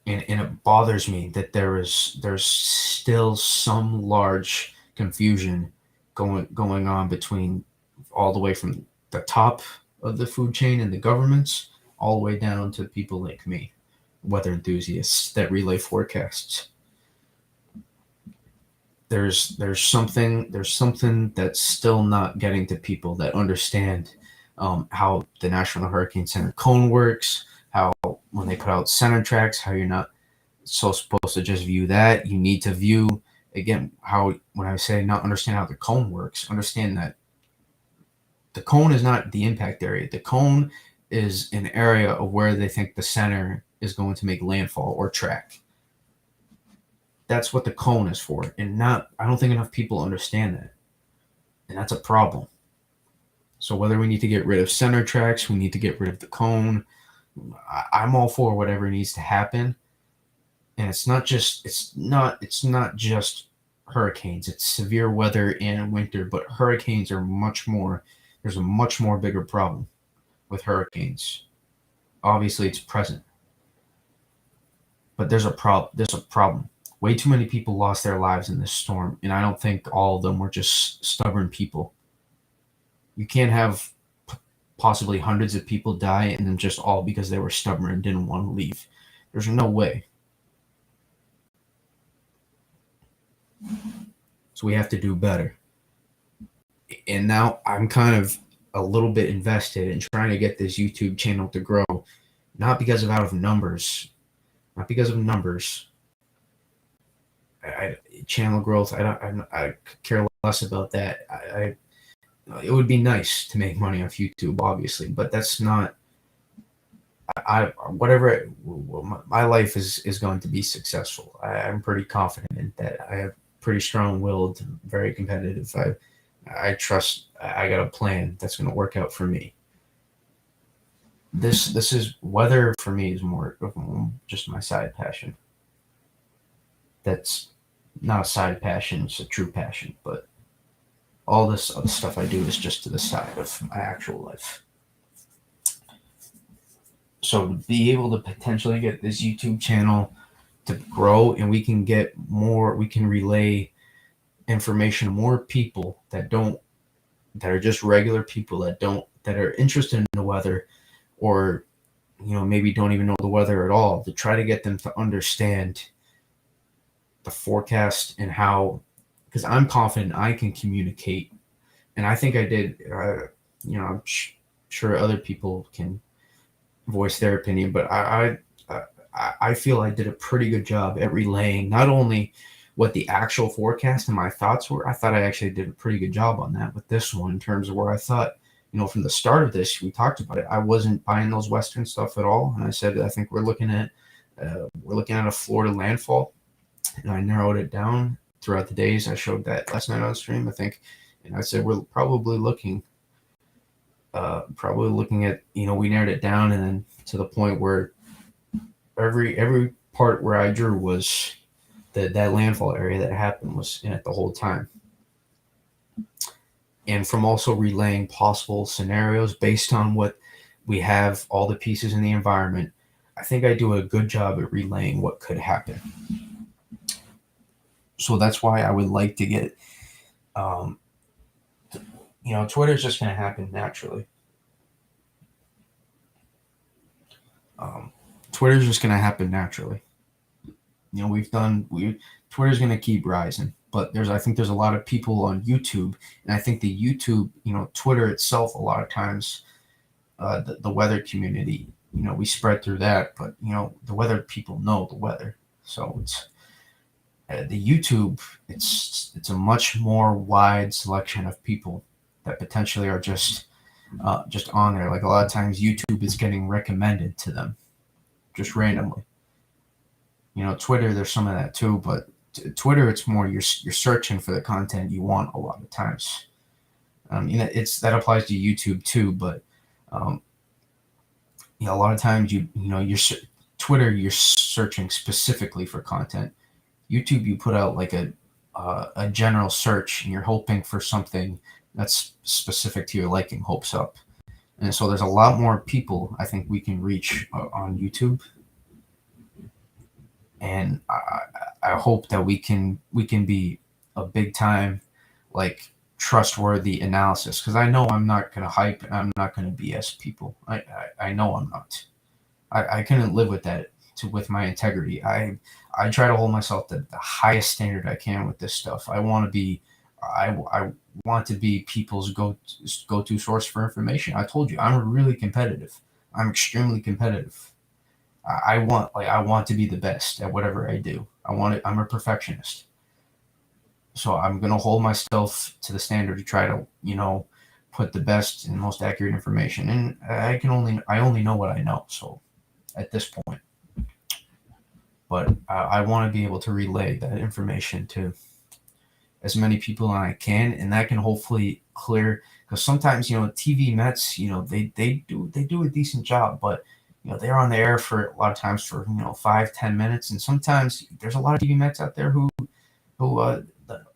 And it bothers me that there's still some large confusion going on between, all the way from the top of the food chain and the governments, all the way down to people like me, weather enthusiasts that relay forecasts. There's something that's still not getting to people that understand how the National Hurricane Center cone works, how when they put out center tracks, how you're not so supposed to just view that. You need to view, again, how, when I say not understand how the cone works, understand that the cone is not the impact area. The cone is an area of where they think the center is going to make landfall or track. That's what the cone is for. And I don't think enough people understand that. And that's a problem. So whether we need to get rid of center tracks, we need to get rid of the cone, I'm all for whatever needs to happen. And it's not just hurricanes. It's severe weather and winter, but hurricanes are there's a much more bigger problem with hurricanes. Obviously it's present. But there's a problem. Way too many people lost their lives in this storm, and I don't think all of them were just stubborn people. You can't have possibly hundreds of people die and then just all because they were stubborn and didn't want to leave. There's no way. So we have to do better. And now I'm kind of a little bit invested in trying to get this YouTube channel to grow, not because of numbers. Channel growth, I care less about that. It would be nice to make money off YouTube, obviously, but that's not. My life is going to be successful. I'm pretty confident that I have pretty strong-willed, very competitive. I trust I got a plan that's going to work out for me. This is weather for me is more of just my side passion. That's not a side passion, it's a true passion, but all this other stuff I do is just to the side of my actual life. So to be able to potentially get this YouTube channel to grow, and we can relay information to more people that are just regular people that are interested in the weather, or maybe don't even know the weather at all, to try to get them to understand the forecast and how, because I'm confident I can communicate, and I think I did. I'm sure other people can voice their opinion, but I feel I did a pretty good job at relaying not only what the actual forecast and my thoughts were. I thought I actually did a pretty good job on that with this one, in terms of where I thought, from the start of this, we talked about it. I wasn't buying those Western stuff at all, and I said I think we're looking at a Florida landfall, and I narrowed it down throughout the days. I showed that last night on stream, I think, and I said we're probably looking at, we narrowed it down, and then to the point where every part where I drew was that landfall area that happened was in it the whole time. and from also relaying possible scenarios based on what we have, all the pieces in the environment, I think I do a good job at relaying what could happen. So that's why I would like to get, um, Twitter's just going to happen naturally. Um, Twitter's just going to happen naturally. Twitter's going to keep rising, but I think there's a lot of people on YouTube, and I think the YouTube, Twitter itself, a lot of times, the weather community, we spread through that, but the weather people know the weather, so it's the YouTube. It's a much more wide selection of people that potentially are just on there. Like a lot of times, YouTube is getting recommended to them just randomly. Twitter, there's some of that too, but Twitter, it's more you're searching for the content you want a lot of times. That applies to YouTube too, but a lot of times Twitter, you're searching specifically for content. YouTube, you put out like a general search, and you're hoping for something that's specific to your liking, hopes up. And so there's a lot more people I think we can reach on YouTube, and I hope that we can be a big time, like, trustworthy analysis, because I know I'm not going to hype and I'm not going to BS people. I know I'm not. I couldn't live with that with my integrity. I try to hold myself to the highest standard I can with this stuff. I want to be people's go-to source for information. I told you, I'm really competitive. I'm extremely competitive. I want to be the best at whatever I do. I'm a perfectionist. So I'm going to hold myself to the standard to try to, put the best and most accurate information. And I only know what I know. So at this point, but I want to be able to relay that information to as many people as I can, and that can hopefully clear, because sometimes, TV Mets, they do a decent job, but they're on the air for a lot of times for 5-10 minutes, and sometimes there's a lot of TV Mets out there who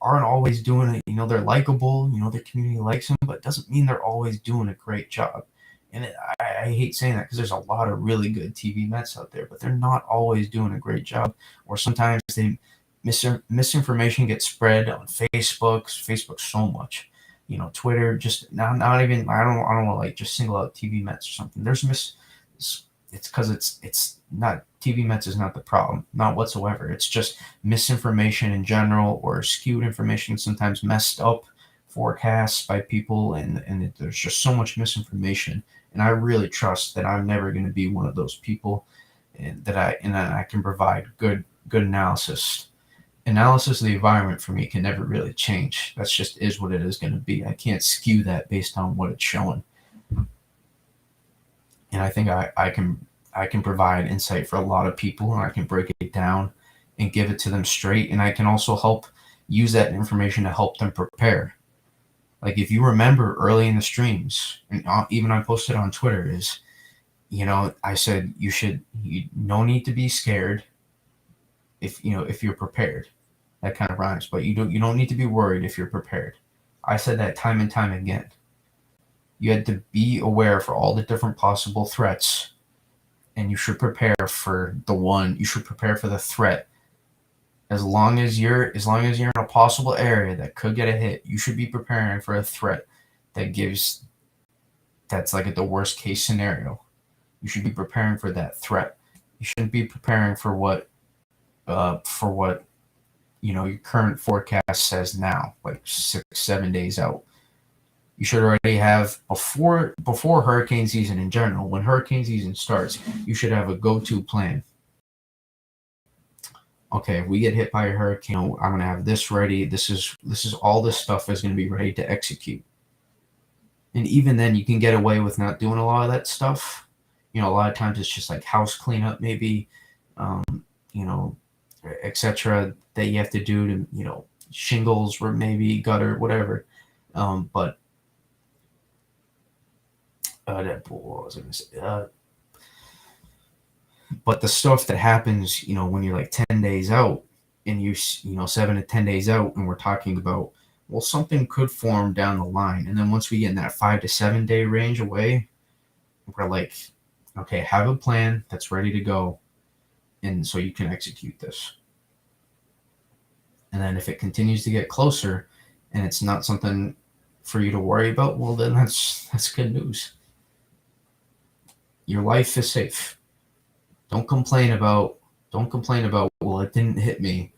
aren't always doing it. They're likable, their community likes them, but it doesn't mean they're always doing a great job. And I hate saying that, because there's a lot of really good TV Mets out there, but they're not always doing a great job. Or sometimes misinformation gets spread on Facebook so much. Twitter, just not even. I don't want to like just single out TV Mets or something. It's because it's not, TV Mets is not the problem, not whatsoever. It's just misinformation in general, or skewed information, sometimes messed up forecasts by people, and there's just so much misinformation. And I really trust that I'm never going to be one of those people, and that I can provide good analysis. Analysis of the environment for me can never really change. That's just is what it is going to be. I can't skew that based on what it's showing. And I think I can provide insight for a lot of people, and I can break it down and give it to them straight. And I can also help use that information to help them prepare. Like, if you remember early in the streams, and even I posted on Twitter, is, I said no need to be scared if you're prepared. That kind of rhymes, but you don't need to be worried if you're prepared. I said that time and time again. You had to be aware for all the different possible threats, and you should prepare for the one. You should prepare for the threat. As long as you're in a possible area that could get a hit, you should be preparing for a threat that's like at the worst case scenario. You should be preparing for that threat. You shouldn't be preparing for what your current forecast says now, like 6-7 days out. You should already have, before hurricane season in general, when hurricane season starts, you should have a go-to plan. Okay, if we get hit by a hurricane, I'm going to have this ready. This is all this stuff is going to be ready to execute. And even then, you can get away with not doing a lot of that stuff. A lot of times it's just like house cleanup, maybe, etc. that you have to do to, shingles, or maybe gutter, whatever. But what was I going to say? But the stuff that happens, when you're like 10 days out, and 7 to 10 days out, and we're talking about well, something could form down the line. And then once we get in that 5 to 7 day range away, we're like, okay, have a plan that's ready to go. And so you can execute this. And then if it continues to get closer and it's not something for you to worry about, well, then that's good news. Your life is safe. Don't complain about, well, it didn't hit me.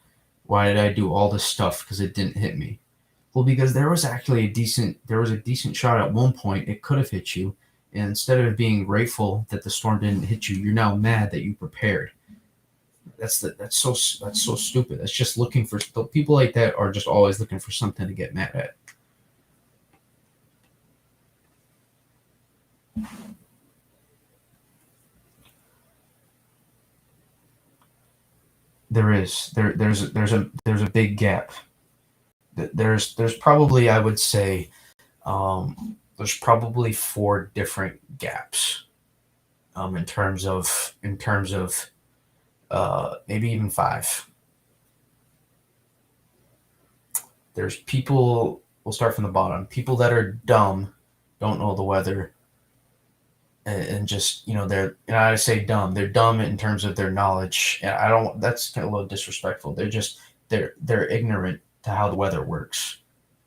Why did I do all this stuff? Because it didn't hit me. Well, because there was actually a decent shot at one point. It could have hit you. And instead of being grateful that the storm didn't hit you, you're now mad that you prepared. That's so stupid. That's just looking for people like that are just always looking for something to get mad at. There's a big gap. There's probably, I would say, there's probably 4 different gaps, in terms of maybe even 5. There's people. We'll start from the bottom. People that are dumb, don't know the weather, and just, they're, and I say dumb. They're dumb in terms of their knowledge. And I don't. That's kind of a little disrespectful. They're ignorant to how the weather works,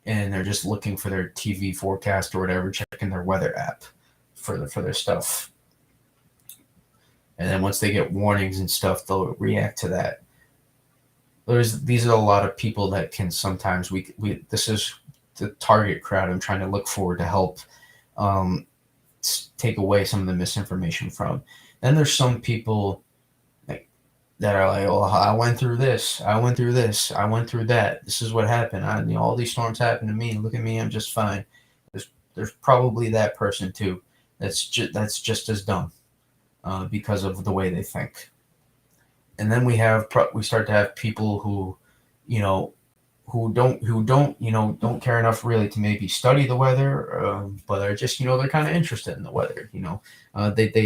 and they're just looking for their TV forecast or whatever, checking their weather app for their stuff. And then once they get warnings and stuff, they'll react to that. These are a lot of people that can sometimes we this is the target crowd I'm trying to look for to help um, take away some of the misinformation from. Then there's some people like that are like, oh, I went through this, I went through this, I went through that. This is what happened. All these storms happened to me. Look at me, I'm just fine. There's probably that person too. That's just as dumb because of the way they think. And then we start to have people who, you know, don't care enough really to maybe study the weather, but are just, they're kind of interested in the weather. They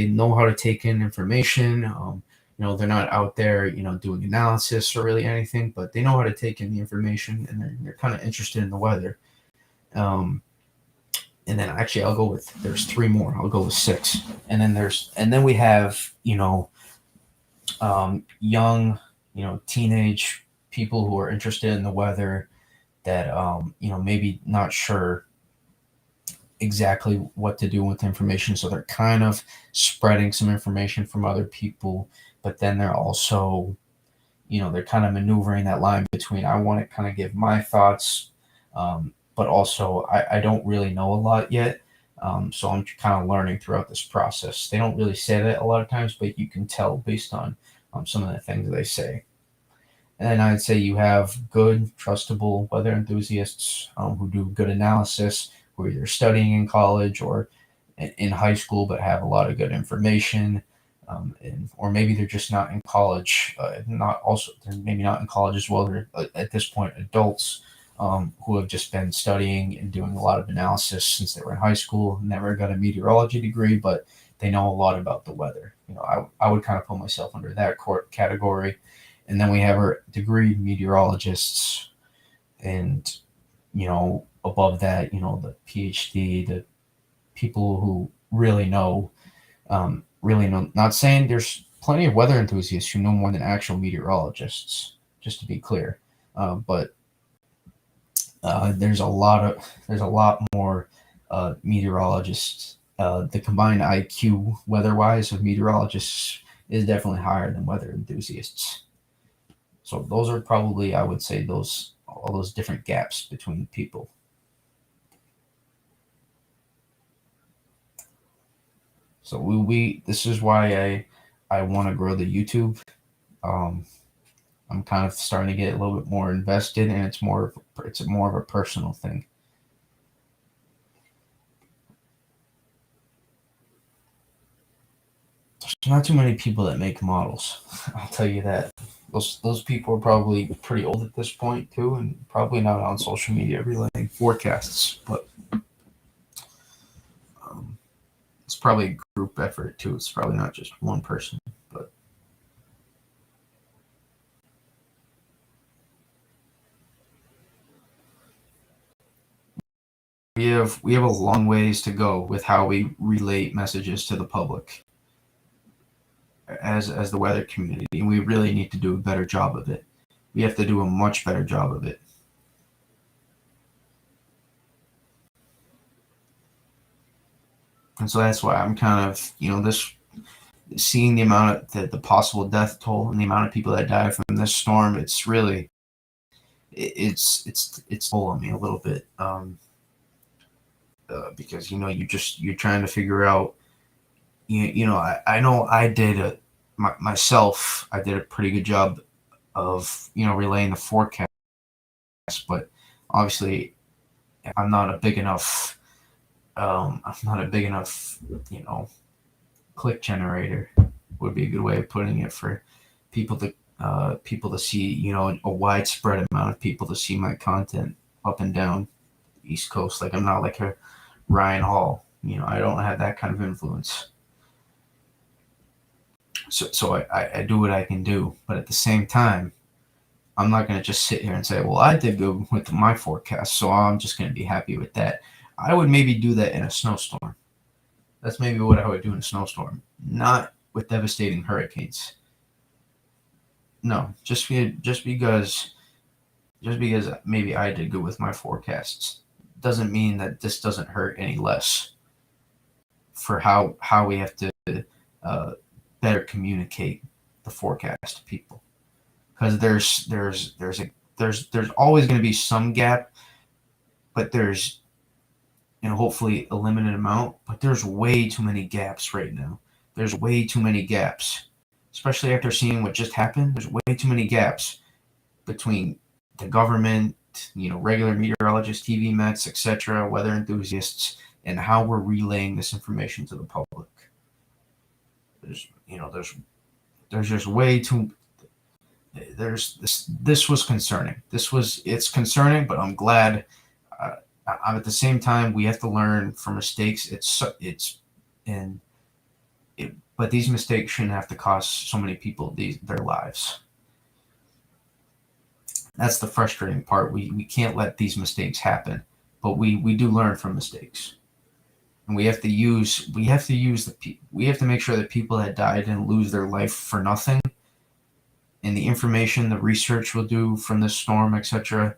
know how to take in information. They're not out there, doing analysis or really anything, but they know how to take in the information, and they're kind of interested in the weather. Um, and then actually, there's 3 more. I'll go with 6. And then we have, young, teenage people who are interested in the weather that, maybe not sure exactly what to do with information. So they're kind of spreading some information from other people, but then they're also, they're kind of maneuvering that line between, I want to kind of give my thoughts, but also I don't really know a lot yet. So I'm kind of learning throughout this process. They don't really say that a lot of times, but you can tell based on some of the things they say. And then I'd say you have good, trustable weather enthusiasts who do good analysis, who are either studying in college or in high school, but have a lot of good information. Or maybe they're just not in college. They're maybe not in college as well. They're at this point adults who have just been studying and doing a lot of analysis since they were in high school. Never got a meteorology degree, but they know a lot about the weather. I would kind of put myself under that category. And then we have our degree meteorologists, and above that, the PhD, the people who really know. Not saying there's plenty of weather enthusiasts who know more than actual meteorologists, just to be clear, but there's a lot more meteorologists. The combined IQ weather-wise of meteorologists is definitely higher than weather enthusiasts. So those are probably, I would say, all those different gaps between people. So we this is why I want to grow the YouTube. Um, I'm kind of starting to get a little bit more invested, and it's more of a personal thing. There's not too many people that make models. I'll tell you that. Those people are probably pretty old at this point too, and probably not on social media relaying forecasts. But um, it's probably a group effort too. It's probably not just one person. But we have a long ways to go with how we relay messages to the public as the weather community, and we really need to do a better job of it. We have to do a much better job of it. And so that's why I'm kind of, this seeing the amount of the possible death toll and the amount of people that died from this storm. It's really it's toll on me a little bit, because you're trying to figure out. I know I did myself. I did a pretty good job of relaying the forecast, but obviously I'm not a big enough. I'm not a big enough, click generator would be a good way of putting it for people to see, a widespread amount of people to see my content up and down the East Coast. Like I'm not like a Ryan Hall. I don't have that kind of influence. So I do what I can do, but at the same time, I'm not going to just sit here and say, well, I did good with my forecast, so I'm just going to be happy with that. I would maybe do that in a snowstorm. That's maybe what I would do in a snowstorm, not with devastating hurricanes. No, just because maybe I did good with my forecasts doesn't mean that this doesn't hurt any less for how we have to uh, better communicate the forecast to people, because there's always going to be some gap, but there's hopefully a limited amount, but there's way too many gaps right now. There's way too many gaps, especially after seeing what just happened. There's way too many gaps between the government, regular meteorologists, TV mets, etc., weather enthusiasts, and how we're relaying this information to the public. There's just way too. This was concerning. It's concerning, but I'm glad. At the same time, we have to learn from mistakes. And but these mistakes shouldn't have to cost so many people their lives. That's the frustrating part. We can't let these mistakes happen, but we do learn from mistakes, and we have to make sure that people that died didn't lose their life for nothing. And the information, the research we'll do from this storm, etc.,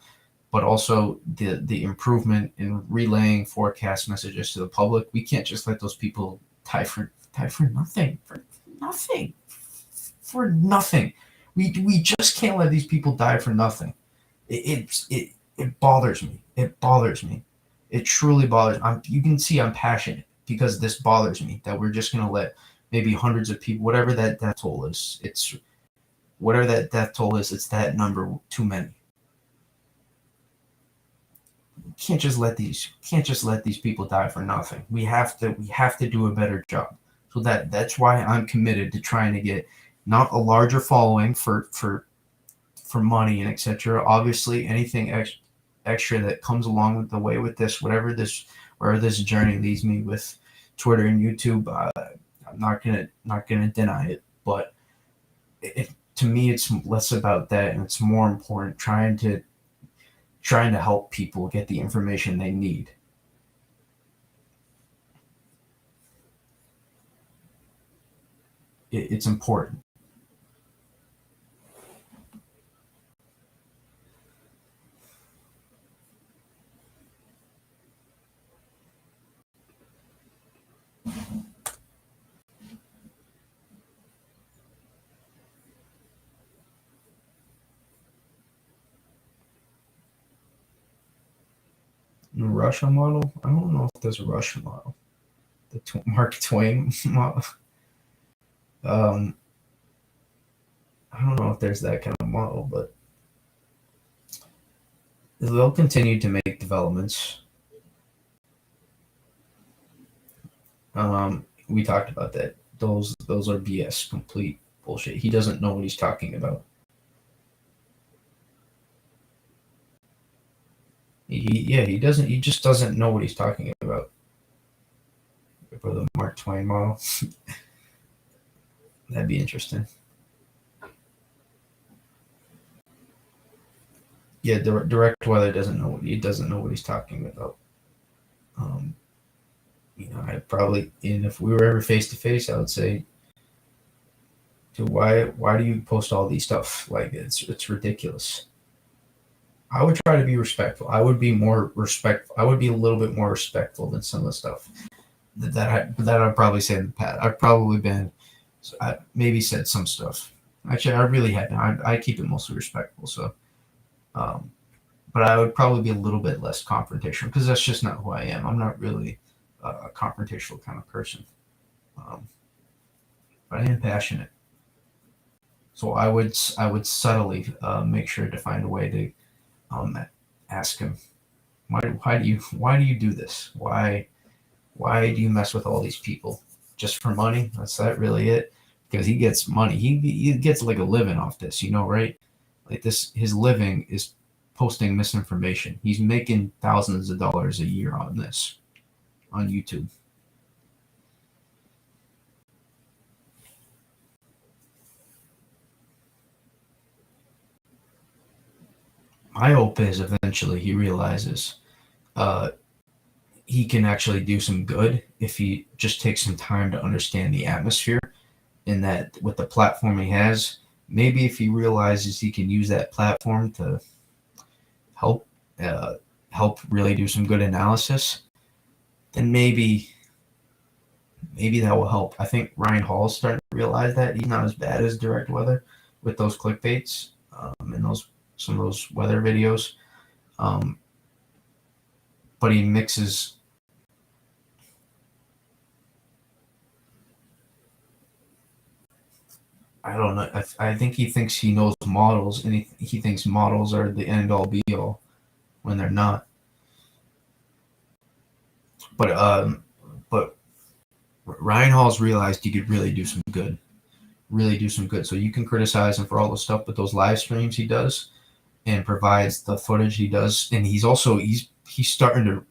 but also the improvement in relaying forecast messages to the public. We can't just let those people die for nothing. For nothing. For nothing. We just can't let these people die for nothing. It bothers me. It bothers me. It truly bothers me. You can see I'm passionate because this bothers me, that we're just going to let maybe hundreds of people, whatever that death toll is, it's that number too many. Can't just let these people die for nothing. We have to do a better job. So that's why I'm committed to trying to get not a larger following for money and etc. Obviously, anything extra that comes along with the way with this, wherever this journey leads me with Twitter and YouTube, I'm not gonna deny it. But to me, it's less about that, and it's more important trying to help people get the information they need. It's important. The Russia model? I don't know if there's a Russia model. The Mark Twain model. Um, I don't know if there's that kind of model, but they'll continue to make developments. We talked about that. Those are BS, complete bullshit. He doesn't know what he's talking about. He doesn't. He just doesn't know what he's talking about. For the Mark Twain model, that'd be interesting. Yeah, direct weather doesn't know what he's talking about. I'd probably, and if we were ever face to face, I would say, dude, why do you post all these stuff? Like it's ridiculous. I would try to be respectful. I would be more respectful. I would be a little bit more respectful than some of the stuff that I'd probably say in the past. I've probably been, I maybe said some stuff. Actually, I really hadn't. I keep it mostly respectful. So, um, but I would probably be a little bit less confrontational because that's just not who I am. I'm not really a confrontational kind of person. Um, but I am passionate. So I would subtly make sure to find a way to ask him why do you do this? Why do you mess with all these people just for money? That's that really it? Because he gets money. He gets like a living off this, right? Like this, his living is posting misinformation. He's making thousands of dollars a year on this on YouTube. My hope is eventually he realizes uh, he can actually do some good if he just takes some time to understand the atmosphere and that with the platform he has, maybe if he realizes he can use that platform to help uh, help really do some good analysis, then maybe that will help. I think Ryan Hall's starting to realize that he's not as bad as Direct Weather with those clickbaits and those some of those weather videos, um, but he mixes. I don't know. I think he thinks he knows models, and he thinks models are the end all be all when they're not. But Ryan Hall's realized he could really do some good. So you can criticize him for all the stuff, but those live streams he does and provides the footage he does, and he's starting to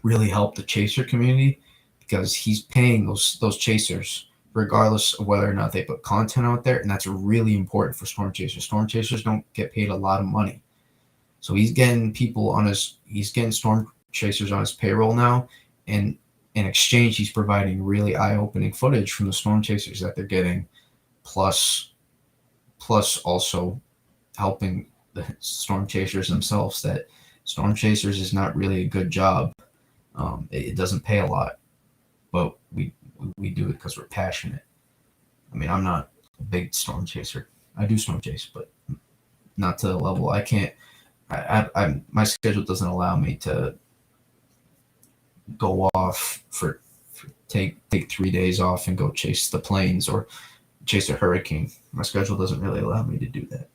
really help the chaser community because he's paying those chasers regardless of whether or not they put content out there, and that's really important for storm chasers. Storm chasers don't get paid a lot of money, so he's getting storm chasers on his payroll now, and in exchange, he's providing really eye-opening footage from the storm chasers that they're getting, plus also helping the storm chasers themselves. That storm chasers is not really a good job. It doesn't pay a lot, but we do it because we're passionate. I mean, I'm not a big storm chaser. I do storm chase, but not to the level I can't. My schedule doesn't allow me to go off for take 3 days off and go chase the planes or chase a hurricane. My schedule doesn't really allow me to do that.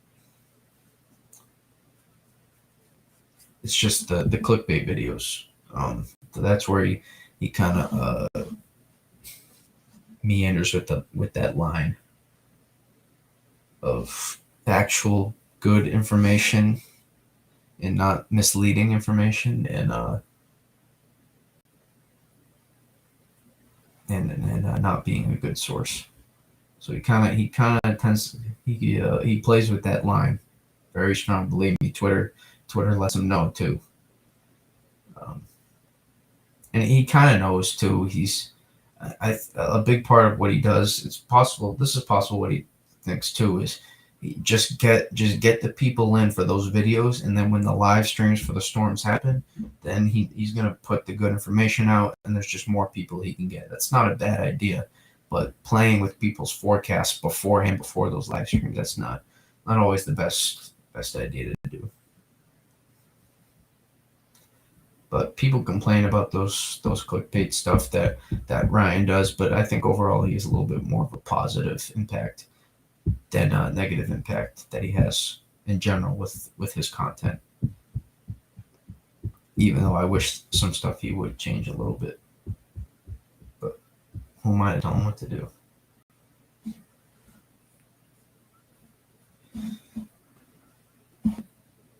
It's just the clickbait videos. So that's where he kind of meanders with that line of actual good information and not misleading information and not being a good source. So he kind of tends he plays with that line very strong. Believe me, Twitter lets him know too. Um, and he kind of knows too. A big part of what he does. It's possible. This is possible. What he thinks too is just get the people in for those videos, and then when the live streams for the storms happen, then he's gonna put the good information out, and there's just more people he can get. That's not a bad idea, but playing with people's forecasts beforehand before those live streams, that's not always the best idea to do. But people complain about those clickbait stuff that Ryan does, but I think overall he has a little bit more of a positive impact than a negative impact that he has in general with his content. Even though I wish some stuff he would change a little bit, but who am I to tell him what to do?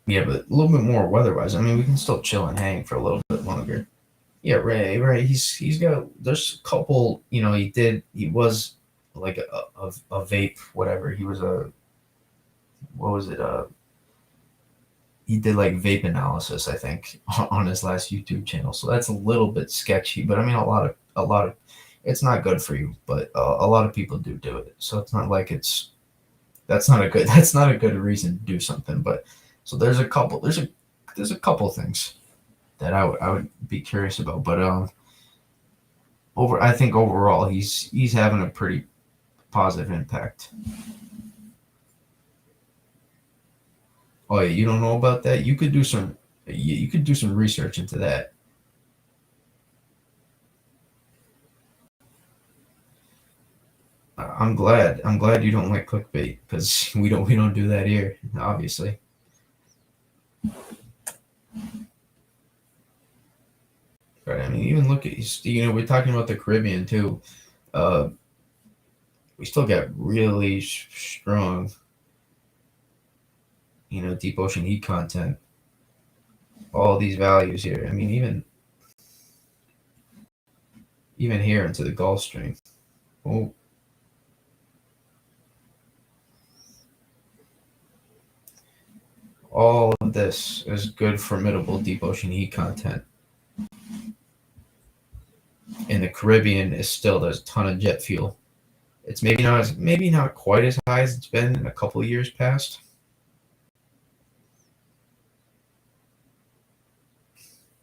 Yeah, but a little bit more weather-wise. I mean, we can still chill and hang for a little bit longer. Yeah, right. He's got. There's a couple. He was like a vape, whatever. He was a what was it? He did like vape analysis, I think, on his last YouTube channel. So that's a little bit sketchy. But I mean, a lot of it's not good for you, but a lot of people do it. So it's not like that's not a good that's not a good reason to do something. But so there's a couple things that I would be curious about. But I think overall he's having a pretty positive impact. Oh yeah, you don't know about that? You could do some research into that. I'm glad you don't like clickbait because we don't do that here, obviously. Right? I mean, even look at we're talking about the Caribbean too. Uh, we still got really strong, deep ocean heat content. All these values here. I mean, even here into the Gulf Stream. Oh, all of this is good, formidable deep ocean heat content. In the Caribbean, is still there's a ton of jet fuel. It's maybe not quite as high as it's been in a couple of years past,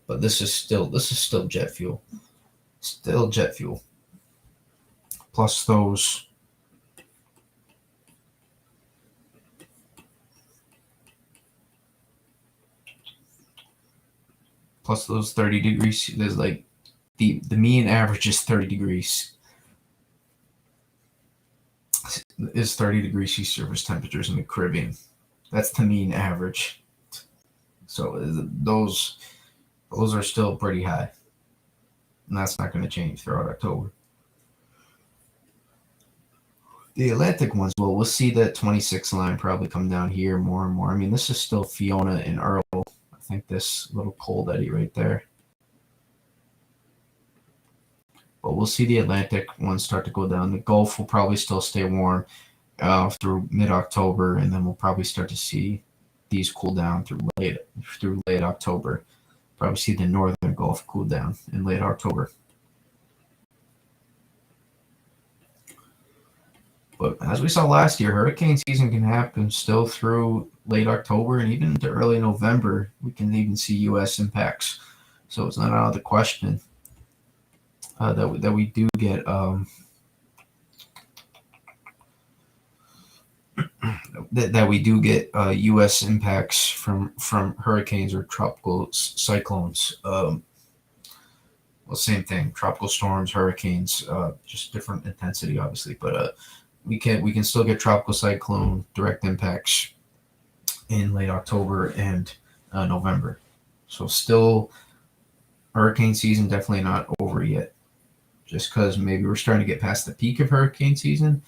but this is still jet fuel. Still jet fuel. Plus those 30 degrees. There's like the mean average is 30 degrees. Is 30 degrees sea surface temperatures in the Caribbean. That's the mean average. So those are still pretty high, and that's not going to change throughout October. The Atlantic ones, well, we'll see that 26 line probably come down here more and more. I mean, this is still Fiona and Earl. I think this little cold eddy right there. But we'll see the Atlantic ones start to go down. The Gulf will probably still stay warm through mid-October, and then we'll probably start to see these cool down through late October. Probably see the northern Gulf cool down in late October. But as we saw last year, hurricane season can happen still through late October and even into early November. We can even see U.S. impacts. So it's not out of the question that we do get that we do get U.S. impacts from hurricanes or tropical cyclones. Well, same thing. Tropical storms, hurricanes, just different intensity, obviously. But we can still get tropical cyclone direct impacts in late October and November. So still, hurricane season definitely not over yet. Just because maybe we're starting to get past the peak of hurricane season.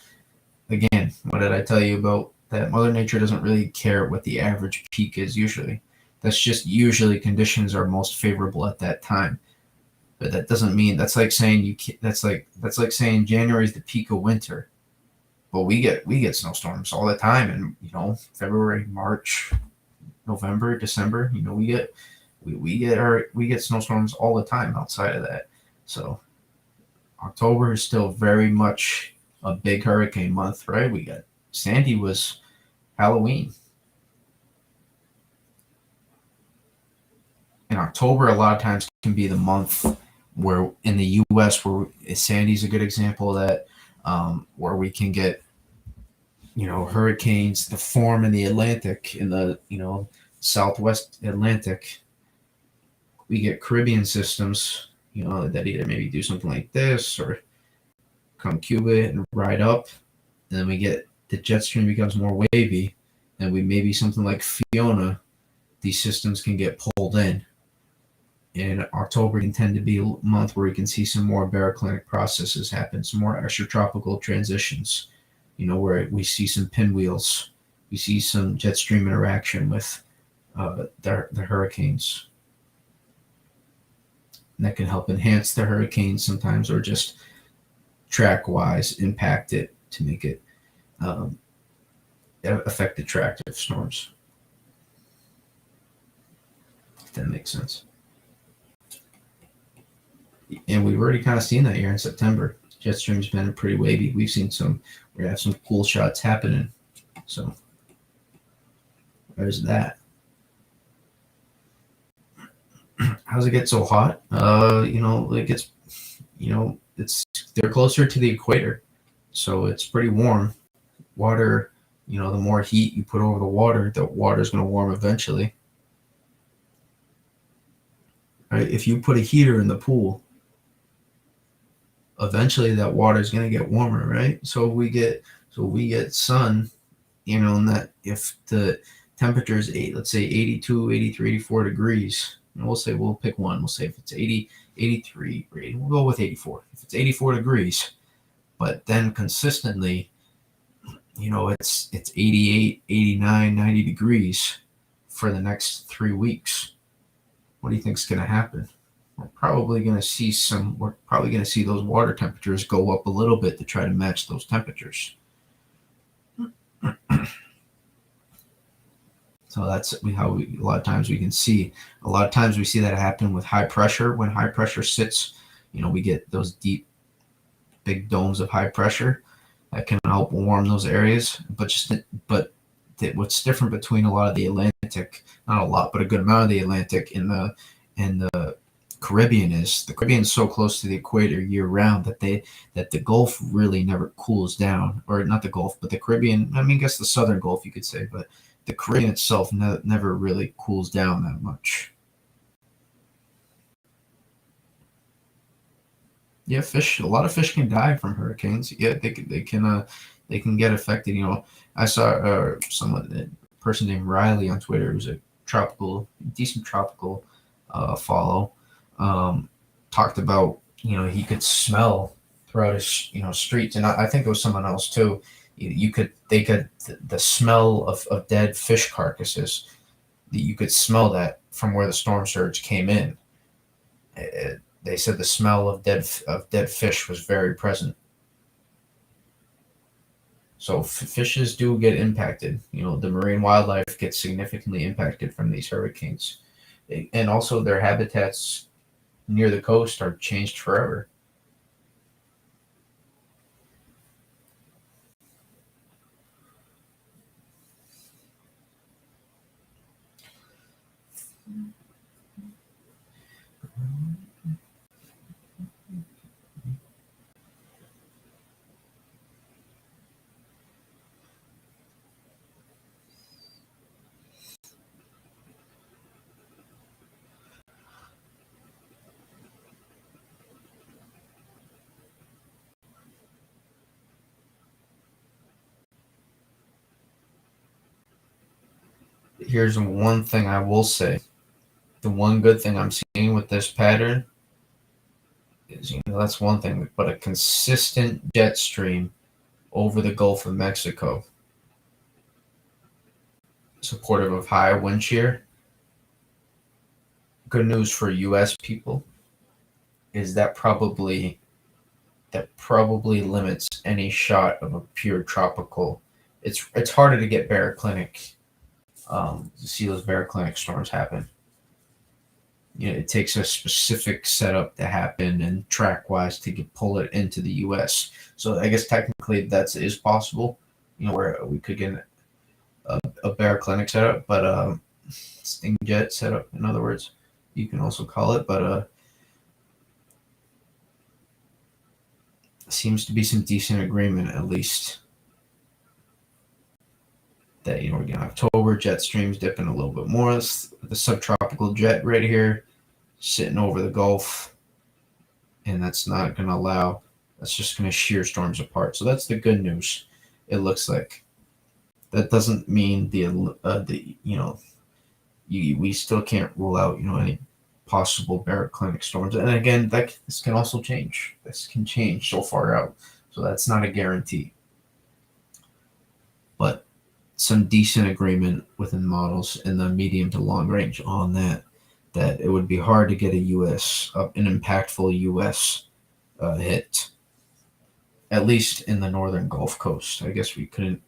Again, what did I tell you about that? Mother Nature doesn't really care what the average peak is usually. That's just usually conditions are most favorable at that time. But that doesn't mean that's like saying you can't, that's like saying January is the peak of winter. But we get snowstorms all the time, and February, March, November, December. We get snowstorms all the time outside of that. So October is still very much a big hurricane month, right? We got Sandy was Halloween. In October, a lot of times can be the month where in the U.S. where Sandy's a good example of that, where we can get hurricanes that form in the Atlantic, in the Southwest Atlantic. We get Caribbean systems, that either maybe do something like this or come Cuba and ride up, and then we get the jet stream becomes more wavy, and we maybe something like Fiona, these systems can get pulled in. And October can tend to be a month where we can see some more baroclinic processes happen, some more extratropical transitions, where we see some pinwheels, we see some jet stream interaction with the hurricanes. And that can help enhance the hurricanes sometimes, or just track wise impact it to make it um, affect the track of storms. If that makes sense. And we've already kind of seen that here in September. Jet stream's been pretty wavy. We have some cool shots happening. So there's that. How's it get so hot? It gets, it's they're closer to the equator, so it's pretty warm. Water, the more heat you put over the water's going to warm eventually. Right? If you put a heater in the pool, eventually that water is going to get warmer, right? So we get sun, and that if the temperature is let's say 82, 83, 84 degrees, and we'll pick one. We'll say if it's 80, 83, we'll go with 84. If it's 84 degrees, but then consistently, it's 88, 89, 90 degrees for the next 3 weeks. What do you think is going to happen? We're probably going to see those water temperatures go up a little bit to try to match those temperatures. So that's how a lot of times we see that happen with high pressure. When high pressure sits, we get those deep, big domes of high pressure that can help warm those areas. But what's different between a lot of the Atlantic, not a lot, but a good amount of the Atlantic and the Caribbean is the Caribbean's so close to the equator year round that the Gulf really never cools down, or not the Gulf, but the Caribbean. I guess the Southern Gulf you could say, but the Caribbean itself never really cools down that much. Yeah, a lot of fish can die from hurricanes. Yeah, they can get affected. I saw a person named Riley on Twitter, who's a decent tropical follow, talked about, he could smell throughout his, streets. And I think it was someone else too. The smell of dead fish carcasses, you could smell that from where the storm surge came in. They said the smell of dead fish was very present. So fishes do get impacted. The marine wildlife gets significantly impacted from these hurricanes, and also their habitats near the coast are changed forever. Here's one thing I will say. The one good thing I'm seeing with this pattern is, that's one thing, but a consistent jet stream over the Gulf of Mexico, supportive of high wind shear. Good news for U.S. people is that probably limits any shot of a pure tropical. It's harder to get baroclinic, to see those baroclinic storms happen. It takes a specific setup to happen and track wise to pull it into the U.S. So I guess technically that is possible. Where we could get a baroclinic setup, but sting jet setup, in other words, you can also call it. But seems to be some decent agreement, at least, that we're getting October jet streams dipping a little bit more. The subtropical jet right here sitting over the Gulf, and that's not going to allow. That's just going to shear storms apart. So that's the good news. It looks like. That doesn't mean we still can't rule out any possible baroclinic storms. And again, this can also change. This can change so far out, so that's not a guarantee. But some decent agreement within models in the medium to long range on that it would be hard to get an impactful U.S. Hit, at least in the northern Gulf Coast. I guess we couldn't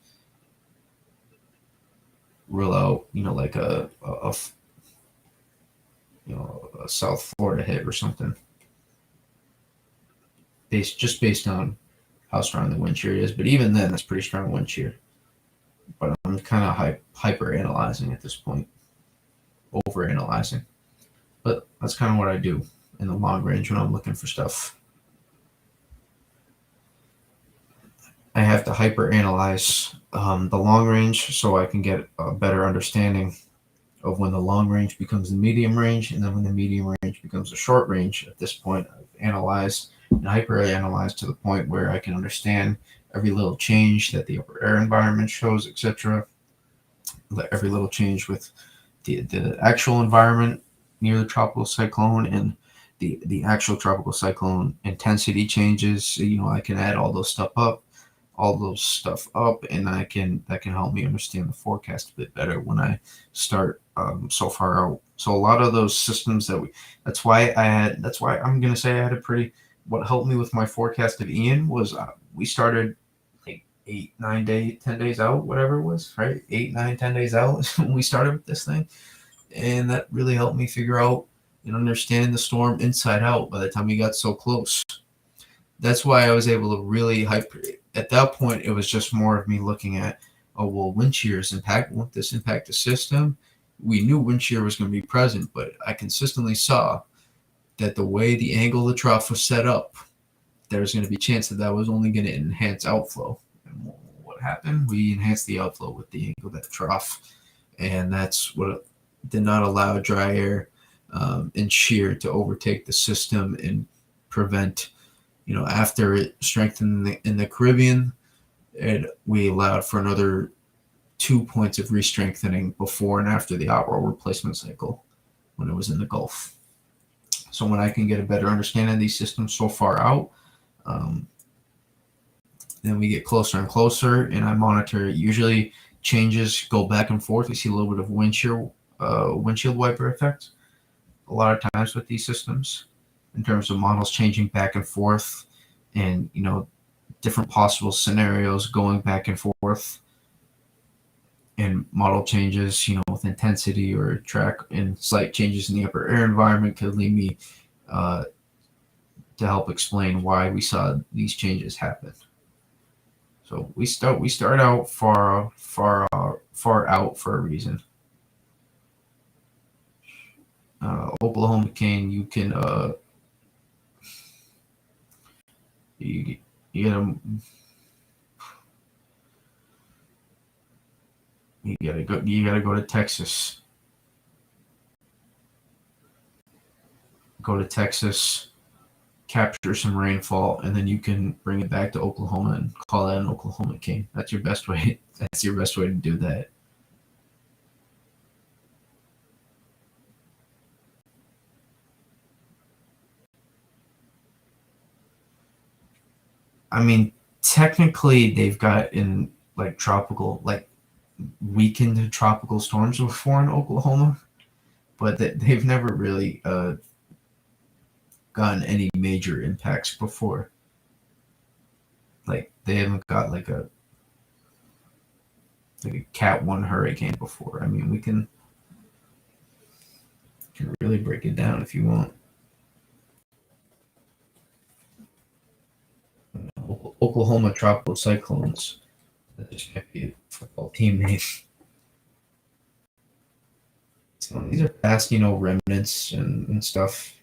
rule out, like a South Florida hit or something. based on how strong the wind shear is. But even then, that's pretty strong wind shear. But I'm kind of hyper analyzing at this point, over analyzing. But that's kind of what I do in the long range when I'm looking for stuff. I have to hyper analyze the long range so I can get a better understanding of when the long range becomes the medium range, and then when the medium range becomes the short range. At this point, I've analyzed and hyper analyzed to the point where I can understand every little change that the upper air environment shows, etc. Every little change with the actual environment near the tropical cyclone and the actual tropical cyclone intensity changes. I can add all those stuff up, and that can help me understand the forecast a bit better when I start so far out. So a lot of those systems that's why I'm gonna say I had a pretty. What helped me with my forecast of Ian was we started like 8, 9 days, 10 days out, whatever it was, right? 8, 9, 10 days out when we started with this thing, and that really helped me figure out and understand the storm inside out by the time we got so close. That's why I was able to really hype. At that point, it was just more of me looking at, oh, well, wind shear's impact, won't this impact the system? We knew wind shear was going to be present, but I consistently saw that the way the angle of the trough was set up, there was going to be a chance that was only going to enhance outflow. And what happened? We enhanced the outflow with the angle of that trough, and that's what did not allow dry air and shear to overtake the system and prevent. After it strengthened in the Caribbean, we allowed for another 2 points of re-strengthening before and after the outroll replacement cycle when it was in the Gulf. So when I can get a better understanding of these systems so far out, then we get closer and closer, and I monitor it. Usually changes go back and forth. We see a little bit of windshield wiper effect a lot of times with these systems, in terms of models changing back and forth, and different possible scenarios going back and forth, and model changes with intensity or track, and slight changes in the upper air environment could lead me to help explain why we saw these changes happen. So we start out far out for a reason. Oklahoma King, you can you gotta go to Texas. Go to Texas, capture some rainfall, and then you can bring it back to Oklahoma and call that an Oklahoma King. That's your best way. That's your best way to do that. I mean, technically, they've got in like tropical, like weakened tropical storms before in Oklahoma, but they've never really gotten any major impacts before. Like they haven't got like a Cat 1 hurricane before. I mean, we can really break it down if you want. Oklahoma tropical cyclones. That just might be a football team name. So these are past, remnants and stuff.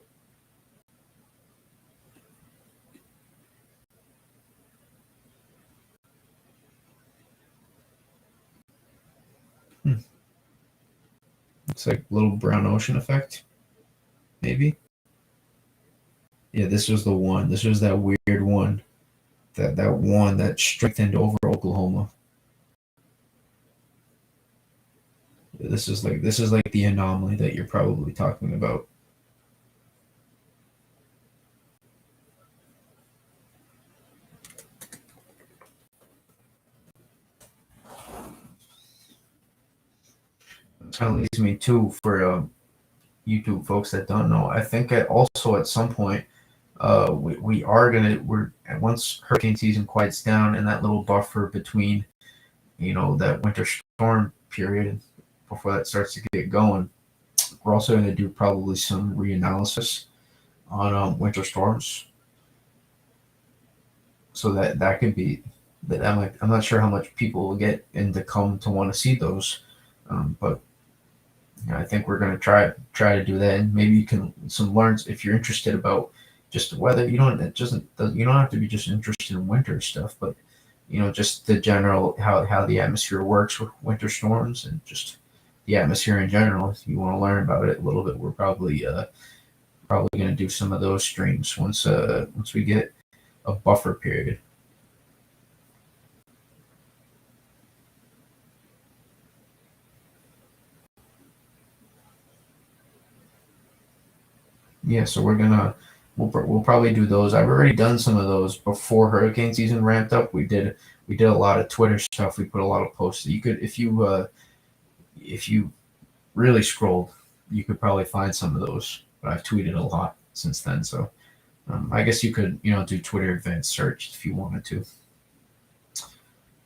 Looks like little brown ocean effect, maybe. Yeah, this was the one. This was that weird one. That one that strengthened over Oklahoma. This is like the anomaly that you're probably talking about. It kind of leads me too for YouTube folks that don't know. I think also at some point we're once hurricane season quiets down and that little buffer between that winter storm period before that starts to get going, we're also going to do probably some reanalysis on winter storms so that could be that. I'm not sure how much people will get and to come to want to see those, but I think we're gonna try to do that, and maybe you can some learn if you're interested about just the weather. You don't have to be just interested in winter stuff, but just the general how the atmosphere works with winter storms and just the atmosphere in general. If you want to learn about it a little bit, we're probably going to do some of those streams once we get a buffer period. Yeah, so we'll probably do those. I've already done some of those before hurricane season ramped up. We did a lot of Twitter stuff. We put a lot of posts. You could if you really scrolled, you could probably find some of those. But I've tweeted a lot since then, so I guess you could do Twitter advanced search if you wanted to.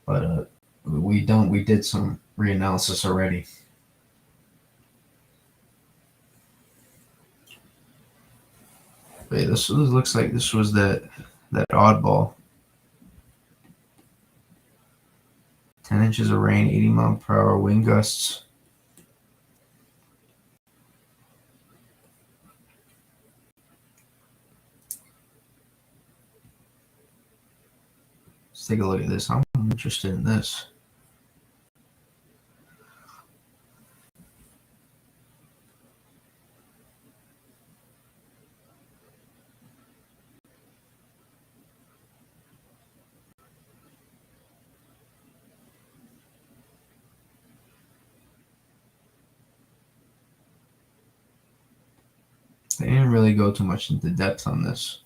But we did some reanalysis already. Wait, this looks like this was that oddball. 10 inches of rain, 80-mile-per-hour wind gusts. Let's take a look at this. I'm interested in this. They didn't really go too much into depth on this.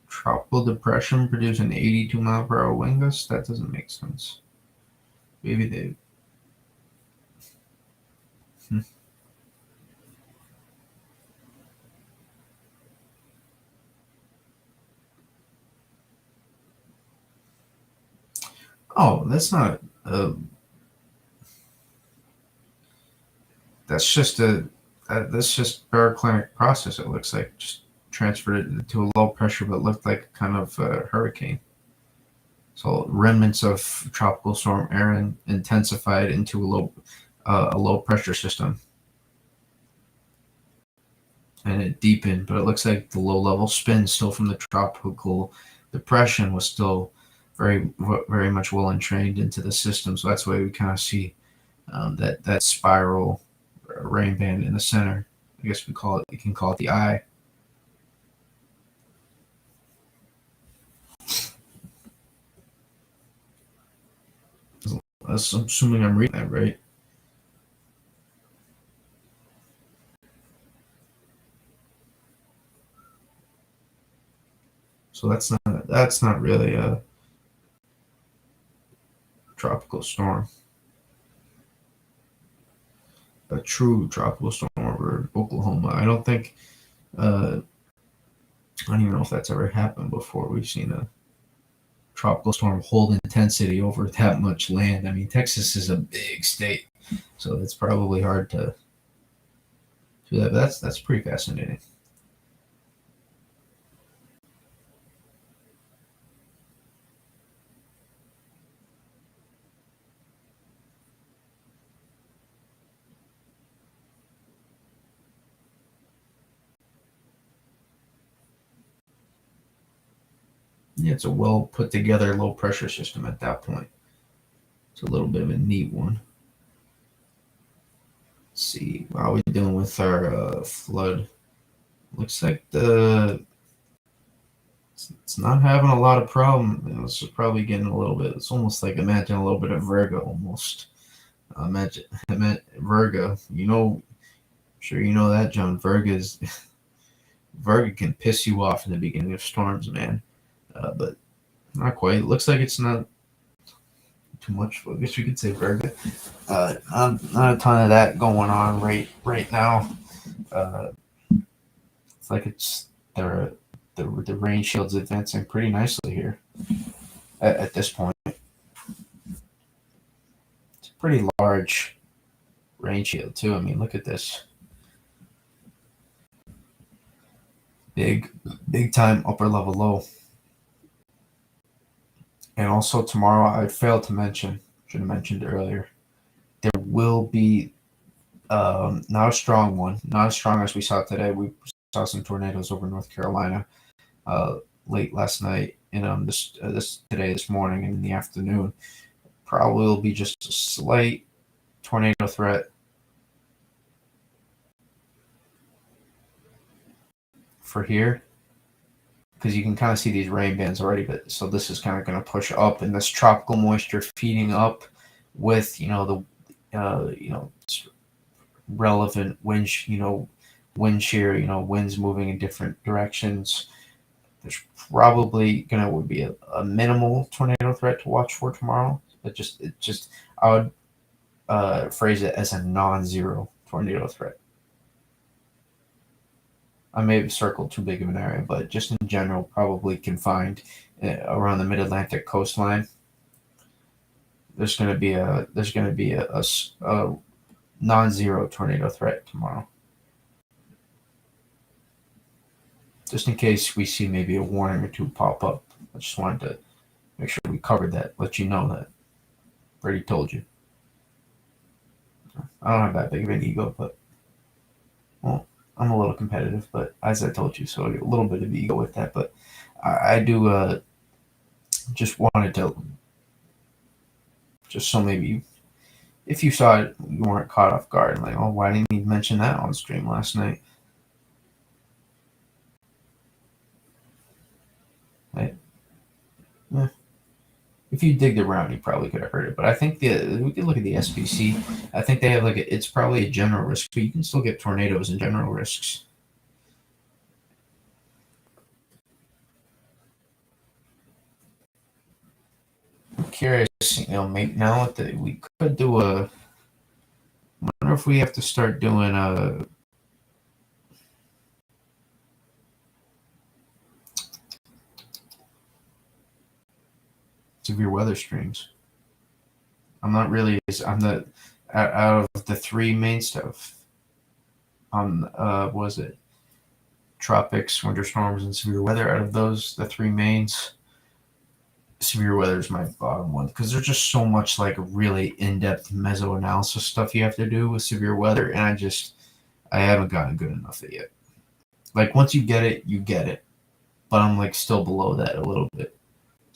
Tropical depression producing 82-mile-per-hour wind gusts? That doesn't make sense. Maybe they. Oh, that's not. That's just baroclinic process. It looks like just transferred it to a low pressure, but looked like kind of a hurricane. So remnants of tropical storm Erin intensified into a low pressure system, and it deepened. But it looks like the low level spin still from the tropical depression was still very much well entrained into the system. So that's why we kind of see that spiral rain band in the center. I guess we can call it the eye. I'm assuming I'm reading that right. So that's not really a tropical storm, a true tropical storm over Oklahoma. I don't think. I don't even know if that's ever happened before. We've seen a tropical storm hold intensity over that much land. I mean, Texas is a big state, so it's probably hard to do that. But that's pretty fascinating. Yeah, it's a well put together low pressure system at that point. It's a little bit of a neat one. Let's see, how are we doing with our flood? Looks like it's not having a lot of problem. It's just probably getting a little bit. It's almost like imagine a little bit of Virgo almost. Imagine Virgo. Sure you know that, John. Virgo can piss you off in the beginning of storms, man. But not quite. It looks like it's not too much. I guess we could say Virgo. Not a ton of that going on right now. It's like the rain shield's advancing pretty nicely here. at this point. It's a pretty large rain shield too. I mean, look at this. Big time upper level low. And also tomorrow, I failed to mention, should have mentioned earlier, there will be not a strong one, not as strong as we saw today. We saw some tornadoes over North Carolina late last night and this morning and in the afternoon. Probably will be just a slight tornado threat for here, because you can kind of see these rain bands already. But so this is kind of going to push up, and this tropical moisture feeding up with the relevant wind wind shear, winds moving in different directions. There's probably going to be a minimal tornado threat to watch for tomorrow. I would phrase it as a non-zero tornado threat. I may have circled too big of an area, but just in general, probably confined around the Mid-Atlantic coastline. There's going to be a non-zero tornado threat tomorrow. Just in case we see maybe a warning or two pop up. I just wanted to make sure we covered that, let you know that. Already told you. I don't have that big of an ego, but I'm a little competitive, but as I told you, so a little bit of ego with that. But I do just wanted to, just so maybe if you saw it, you weren't caught off guard. Like, oh, why didn't you mention that on stream last night? Right? Yeah. If you digged around, you probably could have heard it. But I think we could look at the SPC. I think they have it's probably a general risk, but you can still get tornadoes and general risks. I'm curious, maybe now we could do I wonder if we have to start doing severe weather streams. I'm not really. I'm the out of the three main stuff. Was it tropics, winter storms, and severe weather? Out of those, the three mains, severe weather is my bottom one because there's just so much really in-depth meso-analysis stuff you have to do with severe weather, and I haven't gotten good enough at it yet. Once you get it, you get it, but I'm still below that a little bit.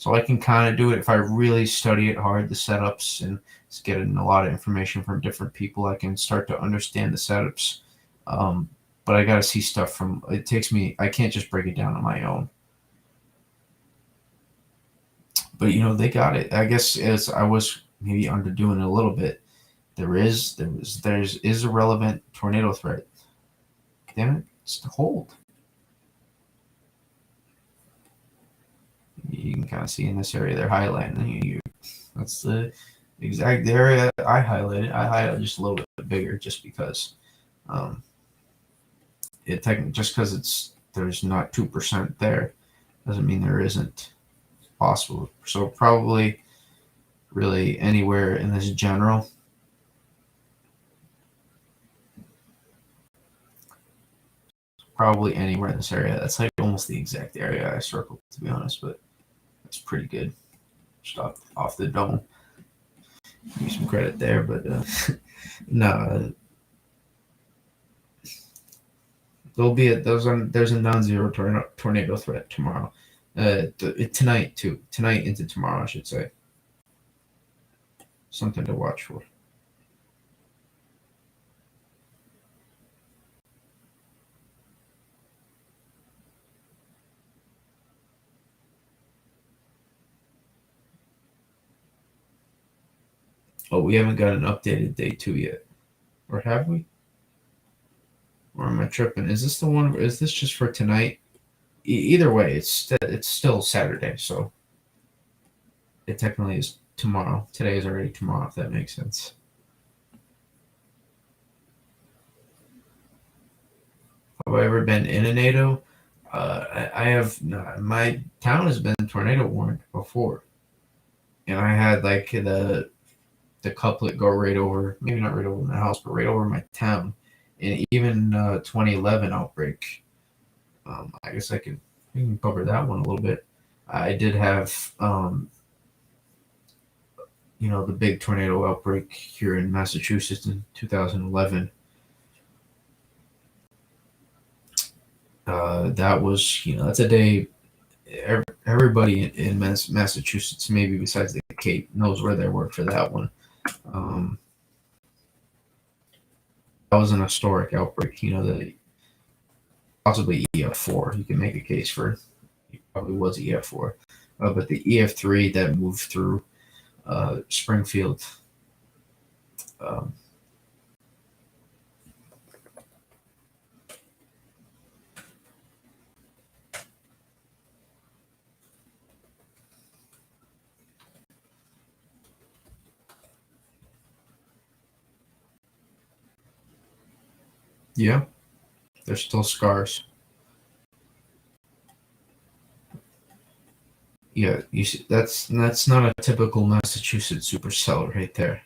So I can kind of do it if I really study it hard, the setups, and getting a lot of information from different people. I can start to understand the setups. But I got to see stuff it takes me, I can't just break it down on my own. But, they got it. I guess as I was maybe underdoing it a little bit, there's a relevant tornado threat. Damn it, it's the hold. You can kind of see in this area they're highlighting. That's the exact area I highlighted. I highlighted just a little bit bigger just because just because there's not 2% there doesn't mean there isn't possible. So probably really anywhere in this general. Probably anywhere in this area. That's almost the exact area I circled, to be honest, but it's pretty good. Just off the dome. Give me some credit there, but no. There's a non-zero tornado threat tomorrow. Tonight too. Tonight into tomorrow, I should say. Something to watch for. Oh, we haven't got an updated day 2 yet. Or have we? Or am I tripping? Is this the one? Or is this just for tonight? Either way, it's still Saturday, so it technically is tomorrow. Today is already tomorrow, if that makes sense. Have I ever been in a NATO? I have not. My town has been tornado warned before. and I had like the couplet go right over, maybe not right over my house, but right over my town. And even 2011 outbreak, I guess we can cover that one a little bit. I did have, the big tornado outbreak here in Massachusetts in 2011. That was, that's a day everybody in Massachusetts, maybe besides the Cape, knows where they were for that one. Um, that was an historic outbreak. The possibly EF4. You can make a case for it probably was EF4, but the EF3 that moved through Springfield. Um, yeah, there's still scars. Yeah, you see, that's not a typical Massachusetts supercell right there.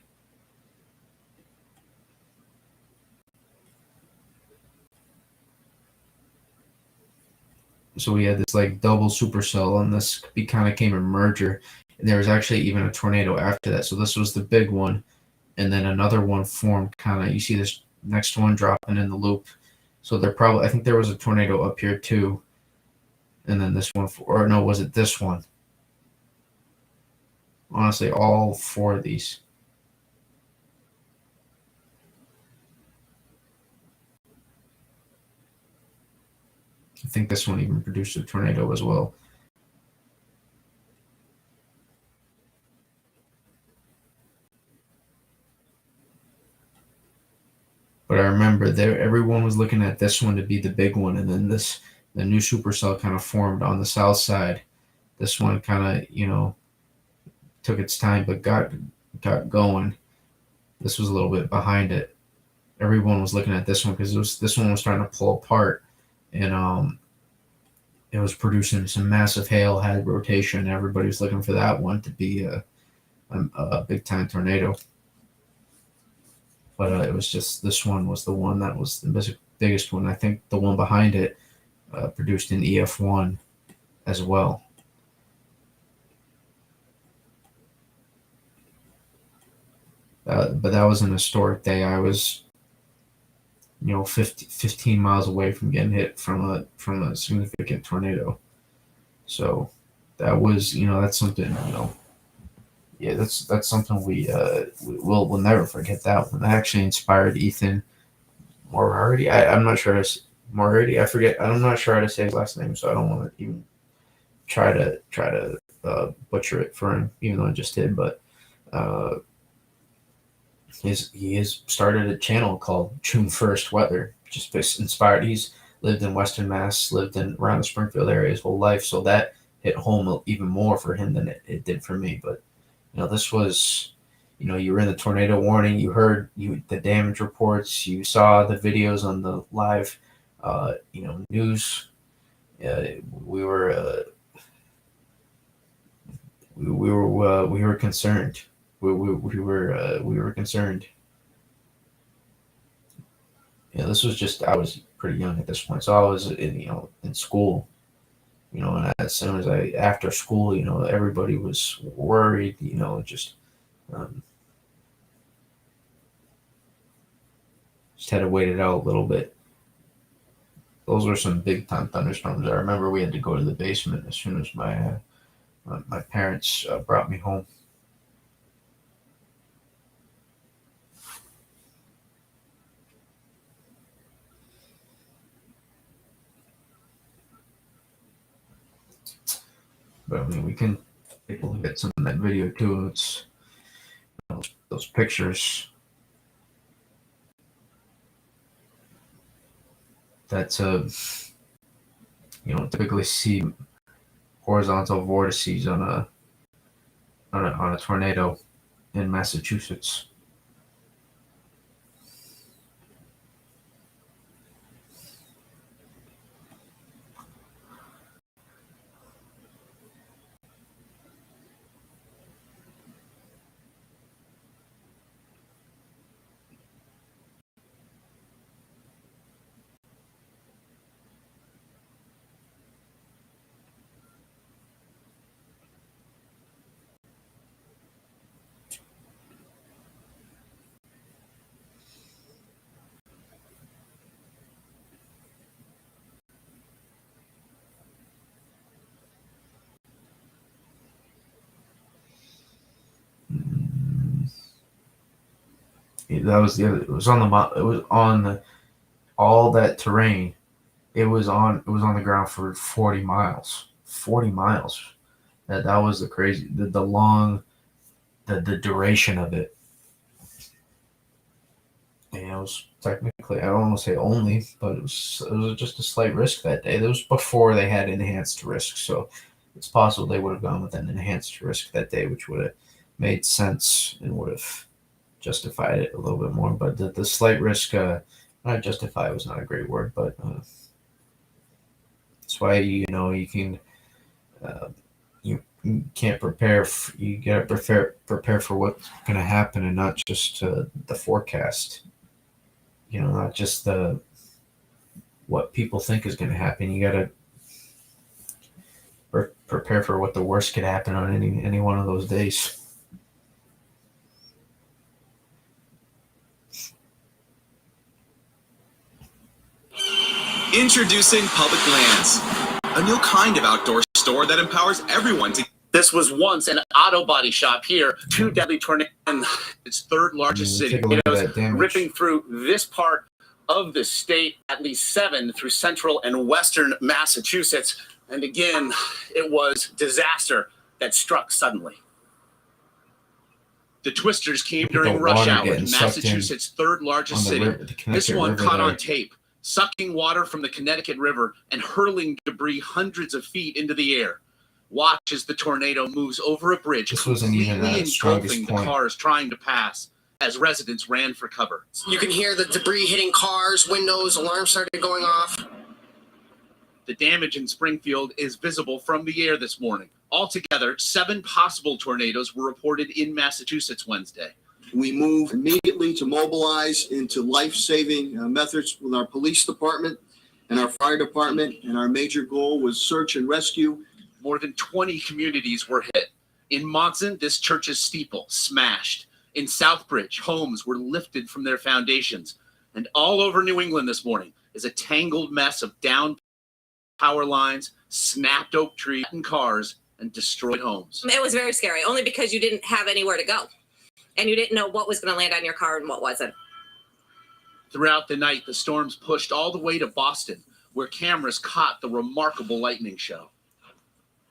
So we had this like double supercell, and this kind of came a merger. And there was actually even a tornado after that. So this was the big one, and then another one formed. Kind of, you see this next one dropping in the loop. So I think there was a tornado up here too, and then this one, or no, was it this one? Honestly, all four of these. I think this one even produced a tornado as well. But I remember everyone was looking at this one to be the big one, and then the new supercell kind of formed on the south side. This one kind of took its time, but got going. This was a little bit behind it. Everyone was looking at this one because this one was starting to pull apart, and it was producing some massive hail, had rotation. Everybody was looking for that one to be a big time tornado. But it was just this one was the one that was the biggest one. I think the one behind it produced an EF1 as well. But that was an historic day. I was 15 miles away from getting hit from a significant tornado. So that was that's something yeah, that's something we'll never forget that one. That actually inspired Ethan Moriarty. I'm not sure Moriarty. I forget. I'm not sure how to say his last name, so I don't want to even try to butcher it for him, even though I just did. But uh, he has started a channel called June 1st Weather, just inspired. He's lived in Western Mass, lived in around the Springfield area his whole life, so that hit home even more for him than it did for me. But this was, you were in the tornado warning. You heard the damage reports. You saw the videos on the live, news. We were we were concerned. We were concerned. This was just I was pretty young at this point, so I was in school. And as soon as after school, everybody was worried. Um, just had to wait it out a little bit. Those were some big time thunderstorms. I remember we had to go to the basement as soon as my parents brought me home. But I mean, we can take a look at some of that video too. It's those pictures. That's typically see horizontal vortices on a tornado in Massachusetts. That was the other. It was on It was on all that terrain. It was on. It was on the ground for 40 miles. 40 miles. That was the crazy. The long. The duration of it. And it was technically, I don't want to say only, but it was just a slight risk that day. That was before they had enhanced risk, so it's possible they would have gone with an enhanced risk that day, which would have made sense and would have justified it a little bit more. But the slight risk, not justify was not a great word, but that's why you can you can't prepare. You gotta prepare for what's going to happen and not just the forecast. Not just the what people think is going to happen. You got to prepare for what the worst could happen on any one of those days. Introducing Public Lands, a new kind of outdoor store that empowers everyone to. This was once an auto body shop here. 2 deadly tornadoes in its third largest city. Ripping through this part of the state, at least 7 through central and western Massachusetts. And again, it was disaster that struck suddenly. The twisters came during rush hour in Massachusetts' third largest city. This one caught on tape, sucking water from the Connecticut River and hurling debris hundreds of feet into the air. Watch as the tornado moves over a bridge, completely engulfing the cars trying to pass as residents ran for cover. You can hear the debris hitting cars, windows, alarms started going off. The damage in Springfield is visible from the air this morning. Altogether, 7 possible tornadoes were reported in Massachusetts Wednesday. We move immediately to mobilize into life-saving methods with our police department and our fire department, and our major goal was search and rescue. More than 20 communities were hit. In Monson, this church's steeple smashed. In Southbridge, homes were lifted from their foundations. And all over New England this morning is a tangled mess of downed power lines, snapped oak trees, and cars, and destroyed homes. It was very scary, only because you didn't have anywhere to go. And you didn't know what was going to land on your car and what wasn't. Throughout the night, the storms pushed all the way to Boston, where cameras caught the remarkable lightning show.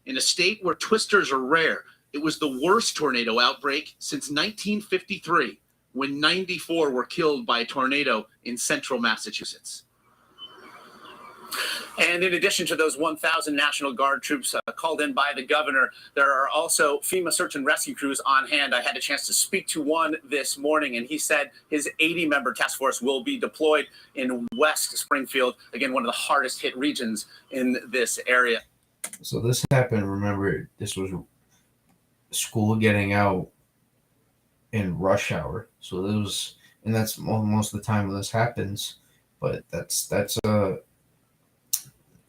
In a state where twisters are rare, it was the worst tornado outbreak since 1953, when 94 were killed by a tornado in central Massachusetts. And in addition to those 1,000 National Guard troops called in by the governor, there are also FEMA search and rescue crews on hand. I had a chance to speak to one this morning, and he said his 80-member task force will be deployed in West Springfield, again, one of the hardest hit regions in this area. So this happened, remember, this was school getting out in rush hour. So it was, and that's most of the time when this happens, but that's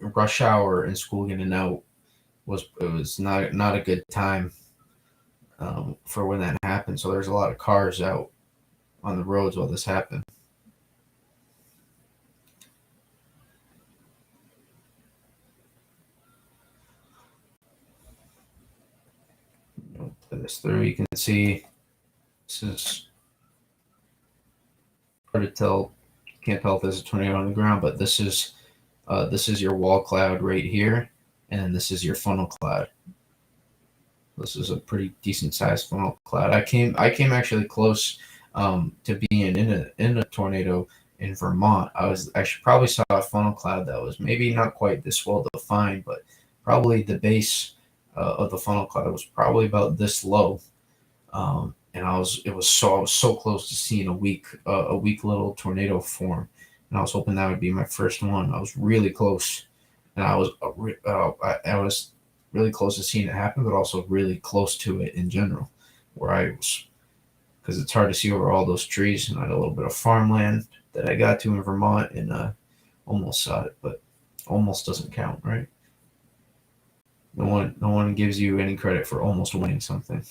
rush hour and school getting out was not a good time for when that happened. So there's a lot of cars out on the roads while this happened. Put this through, you can see this is hard to tell. Can't tell if there's a tornado on the ground, but this is your wall cloud right here, and this is your funnel cloud. This is a pretty decent sized funnel cloud. I came actually close to being in a tornado in Vermont. I should probably saw a funnel cloud that was maybe not quite this well defined, but probably the base of the funnel cloud was probably about this low. And I was so close to seeing a weak little tornado form, and I was hoping that would be my first one. I was really close, and I was really close to seeing it happen, but also really close to it in general, where I was, because it's hard to see over all those trees, and I had a little bit of farmland that I got to in Vermont, and almost saw it, but almost doesn't count, right? No one gives you any credit for almost winning something.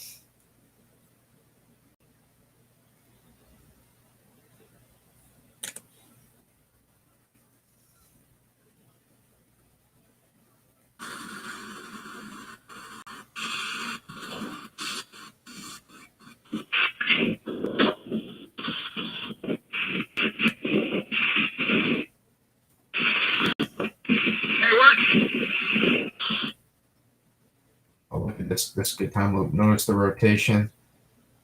Oh, look at this good time loop. Notice the rotation. You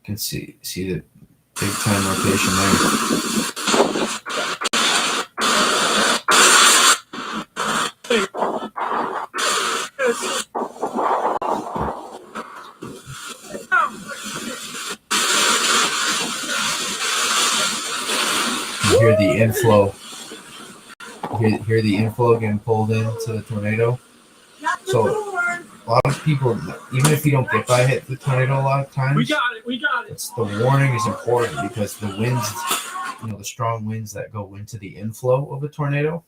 can see the big time rotation there. You hear the inflow. Hear the inflow getting pulled into the tornado. So a lot of people, even if you don't get by hit the tornado a lot of times, we got it. It's the warning is important because the winds, the strong winds that go into the inflow of a tornado,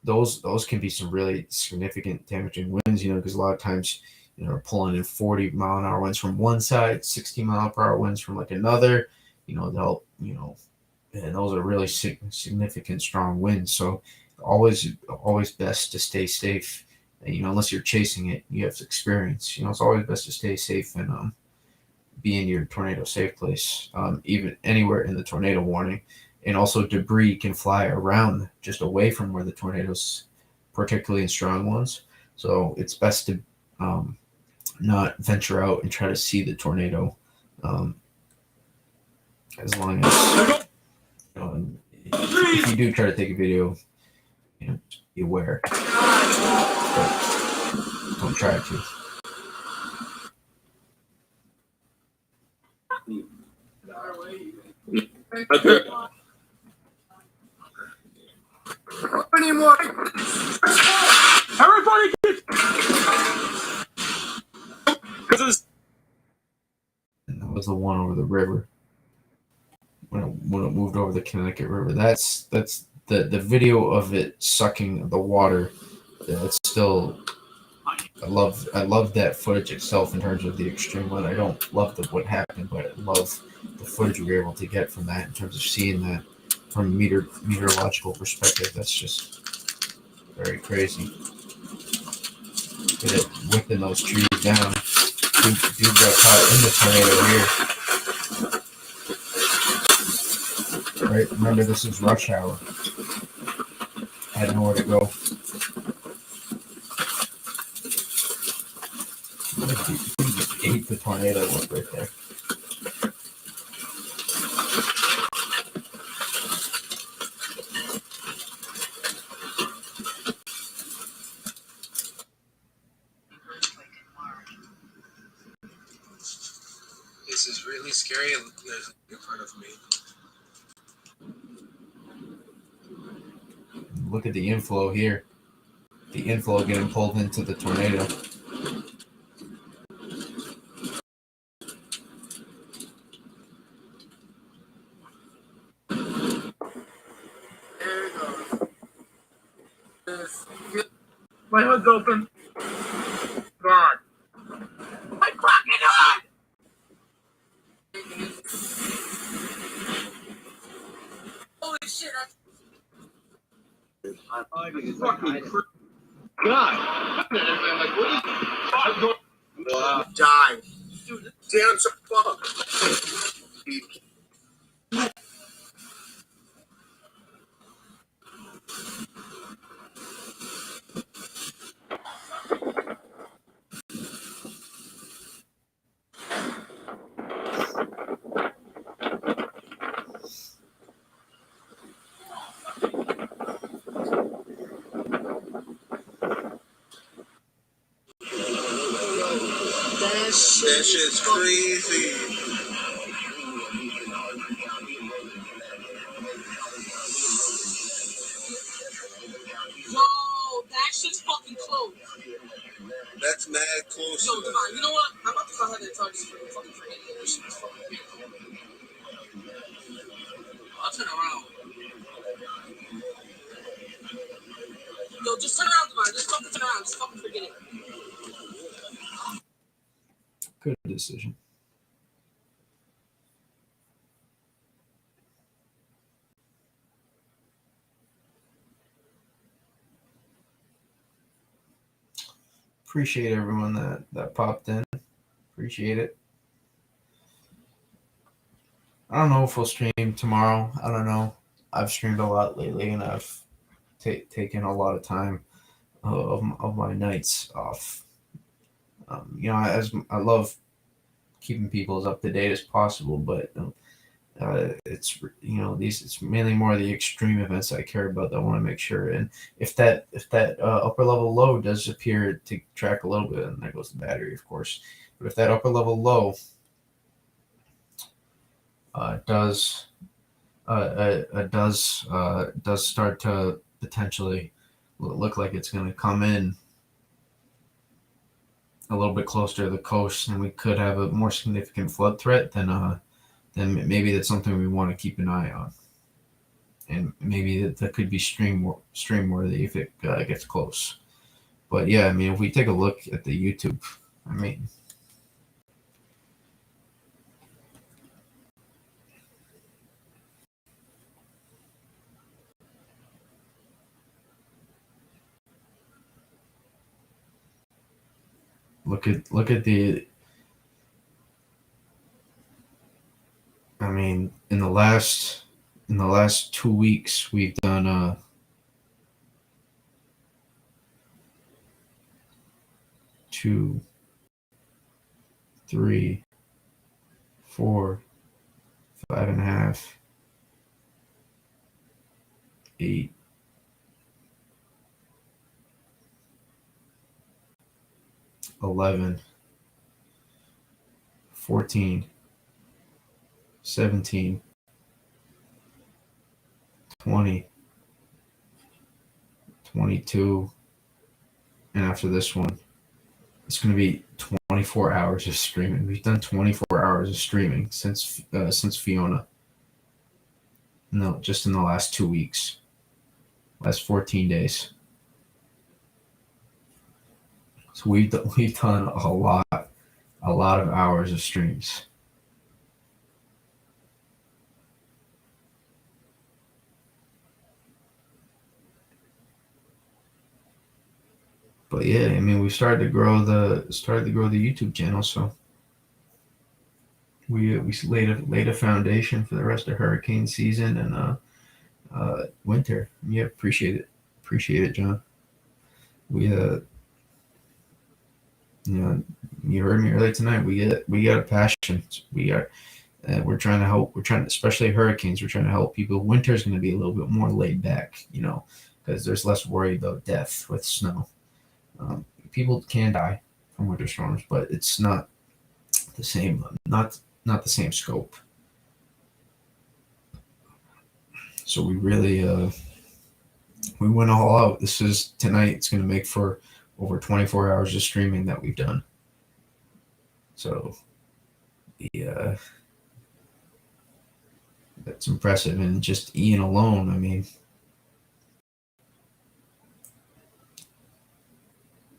those can be some really significant damaging winds. Because a lot of times, they're pulling in 40-mile-an-hour winds from one side, 60-mile-per-hour winds from like another. They'll and those are really significant strong winds. So always best to stay safe. Unless you're chasing it, you have experience. It's always best to stay safe and be in your tornado safe place, even anywhere in the tornado warning. And also debris can fly around just away from where the tornadoes, particularly in strong ones. So it's best to not venture out and try to see the tornado, as long as if you do try to take a video, just be aware. But don't try to. Okay. Anymore. Everybody get. And that was the one over the river. When it moved over the Connecticut River, that's the video of it sucking the water. It's still, I love that footage itself in terms of the extreme weather. I don't love what happened, but I love the footage we were able to get from that in terms of seeing that from a meteorological perspective. That's just very crazy. Get it whipping those trees down. Dude got caught in the tornado here. Right, remember this is rush hour. I had nowhere to go. He just ate the tornado one right there. This is really scary. There's in front of me. Look at the inflow here. The inflow getting pulled into the tornado. My hood's open. God. My fucking hood! Holy shit! God. Die. Dude, damn, so fuck. That shit's crazy. Yo, that shit's fucking close. That's mad close. Yo, Devon, you know what? I'm about to go ahead and tell you fucking forget it. This shit is fucking. I'll turn around. Yo, just turn around, Devon. Just fucking turn around. Just fucking forget it. Good decision. Appreciate everyone that popped in. Appreciate it. I don't know if we'll stream tomorrow. I don't know. I've streamed a lot lately, and I've taken a lot of time of my nights off as I love keeping people as up to date as possible, but it's it's mainly more the extreme events I care about that I want to make sure. And if that upper level low does appear to track a little bit, and there goes the battery, of course. But if that upper level low does start to potentially look like it's going to come in a little bit closer to the coast, and we could have a more significant flood threat, then maybe that's something we want to keep an eye on, and maybe that could be stream worthy if it gets close. But yeah, I mean, if we take a look at the YouTube, I mean, look at the. I mean, in the last 2 weeks, we've done 2, 3, 4, 5.5, 8, 11, 14, 17, 20, 22, and after this one, it's going to be 24 hours of streaming. We've done 24 hours of streaming since Fiona. No, just in the last 2 weeks, last 14 days. So we've done a lot of hours of streams. But yeah, I mean, we started to grow the YouTube channel, so we laid a foundation for the rest of hurricane season and winter. Yeah, appreciate it, John. We you heard me earlier tonight. We got a passion. We're trying to help. Especially hurricanes. We're trying to help people. Winter is going to be a little bit more laid back, because there's less worry about death with snow. People can die from winter storms, but it's not the same. Not the same scope. So we really we went all out. This is tonight. It's going to make for over 24 hours of streaming that we've done. So that's impressive. And just Ian alone, I mean,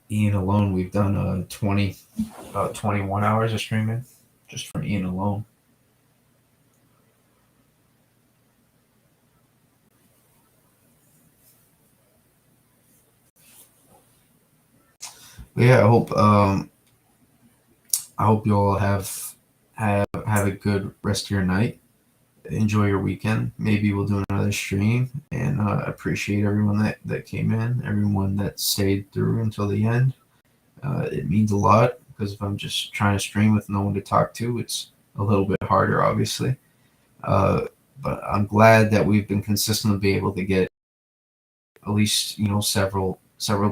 we've done 21 hours of streaming just from Ian alone. But yeah, I hope you all have a good rest of your night. Enjoy your weekend. Maybe we'll do another stream, and appreciate everyone that came in, everyone that stayed through until the end. It means a lot, because if I'm just trying to stream with no one to talk to, it's a little bit harder, obviously. But I'm glad that we've been consistently able to get at least several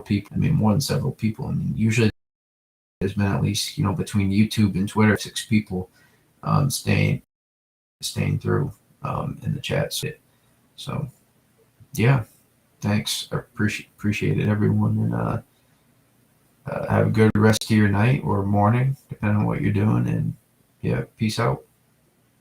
people. I mean, more than several people. I mean, usually there's been at least between YouTube and Twitter 6 people staying through in the chat. So yeah, thanks. I appreciate it, everyone, and have a good rest of your night or morning, depending on what you're doing. And yeah, peace out.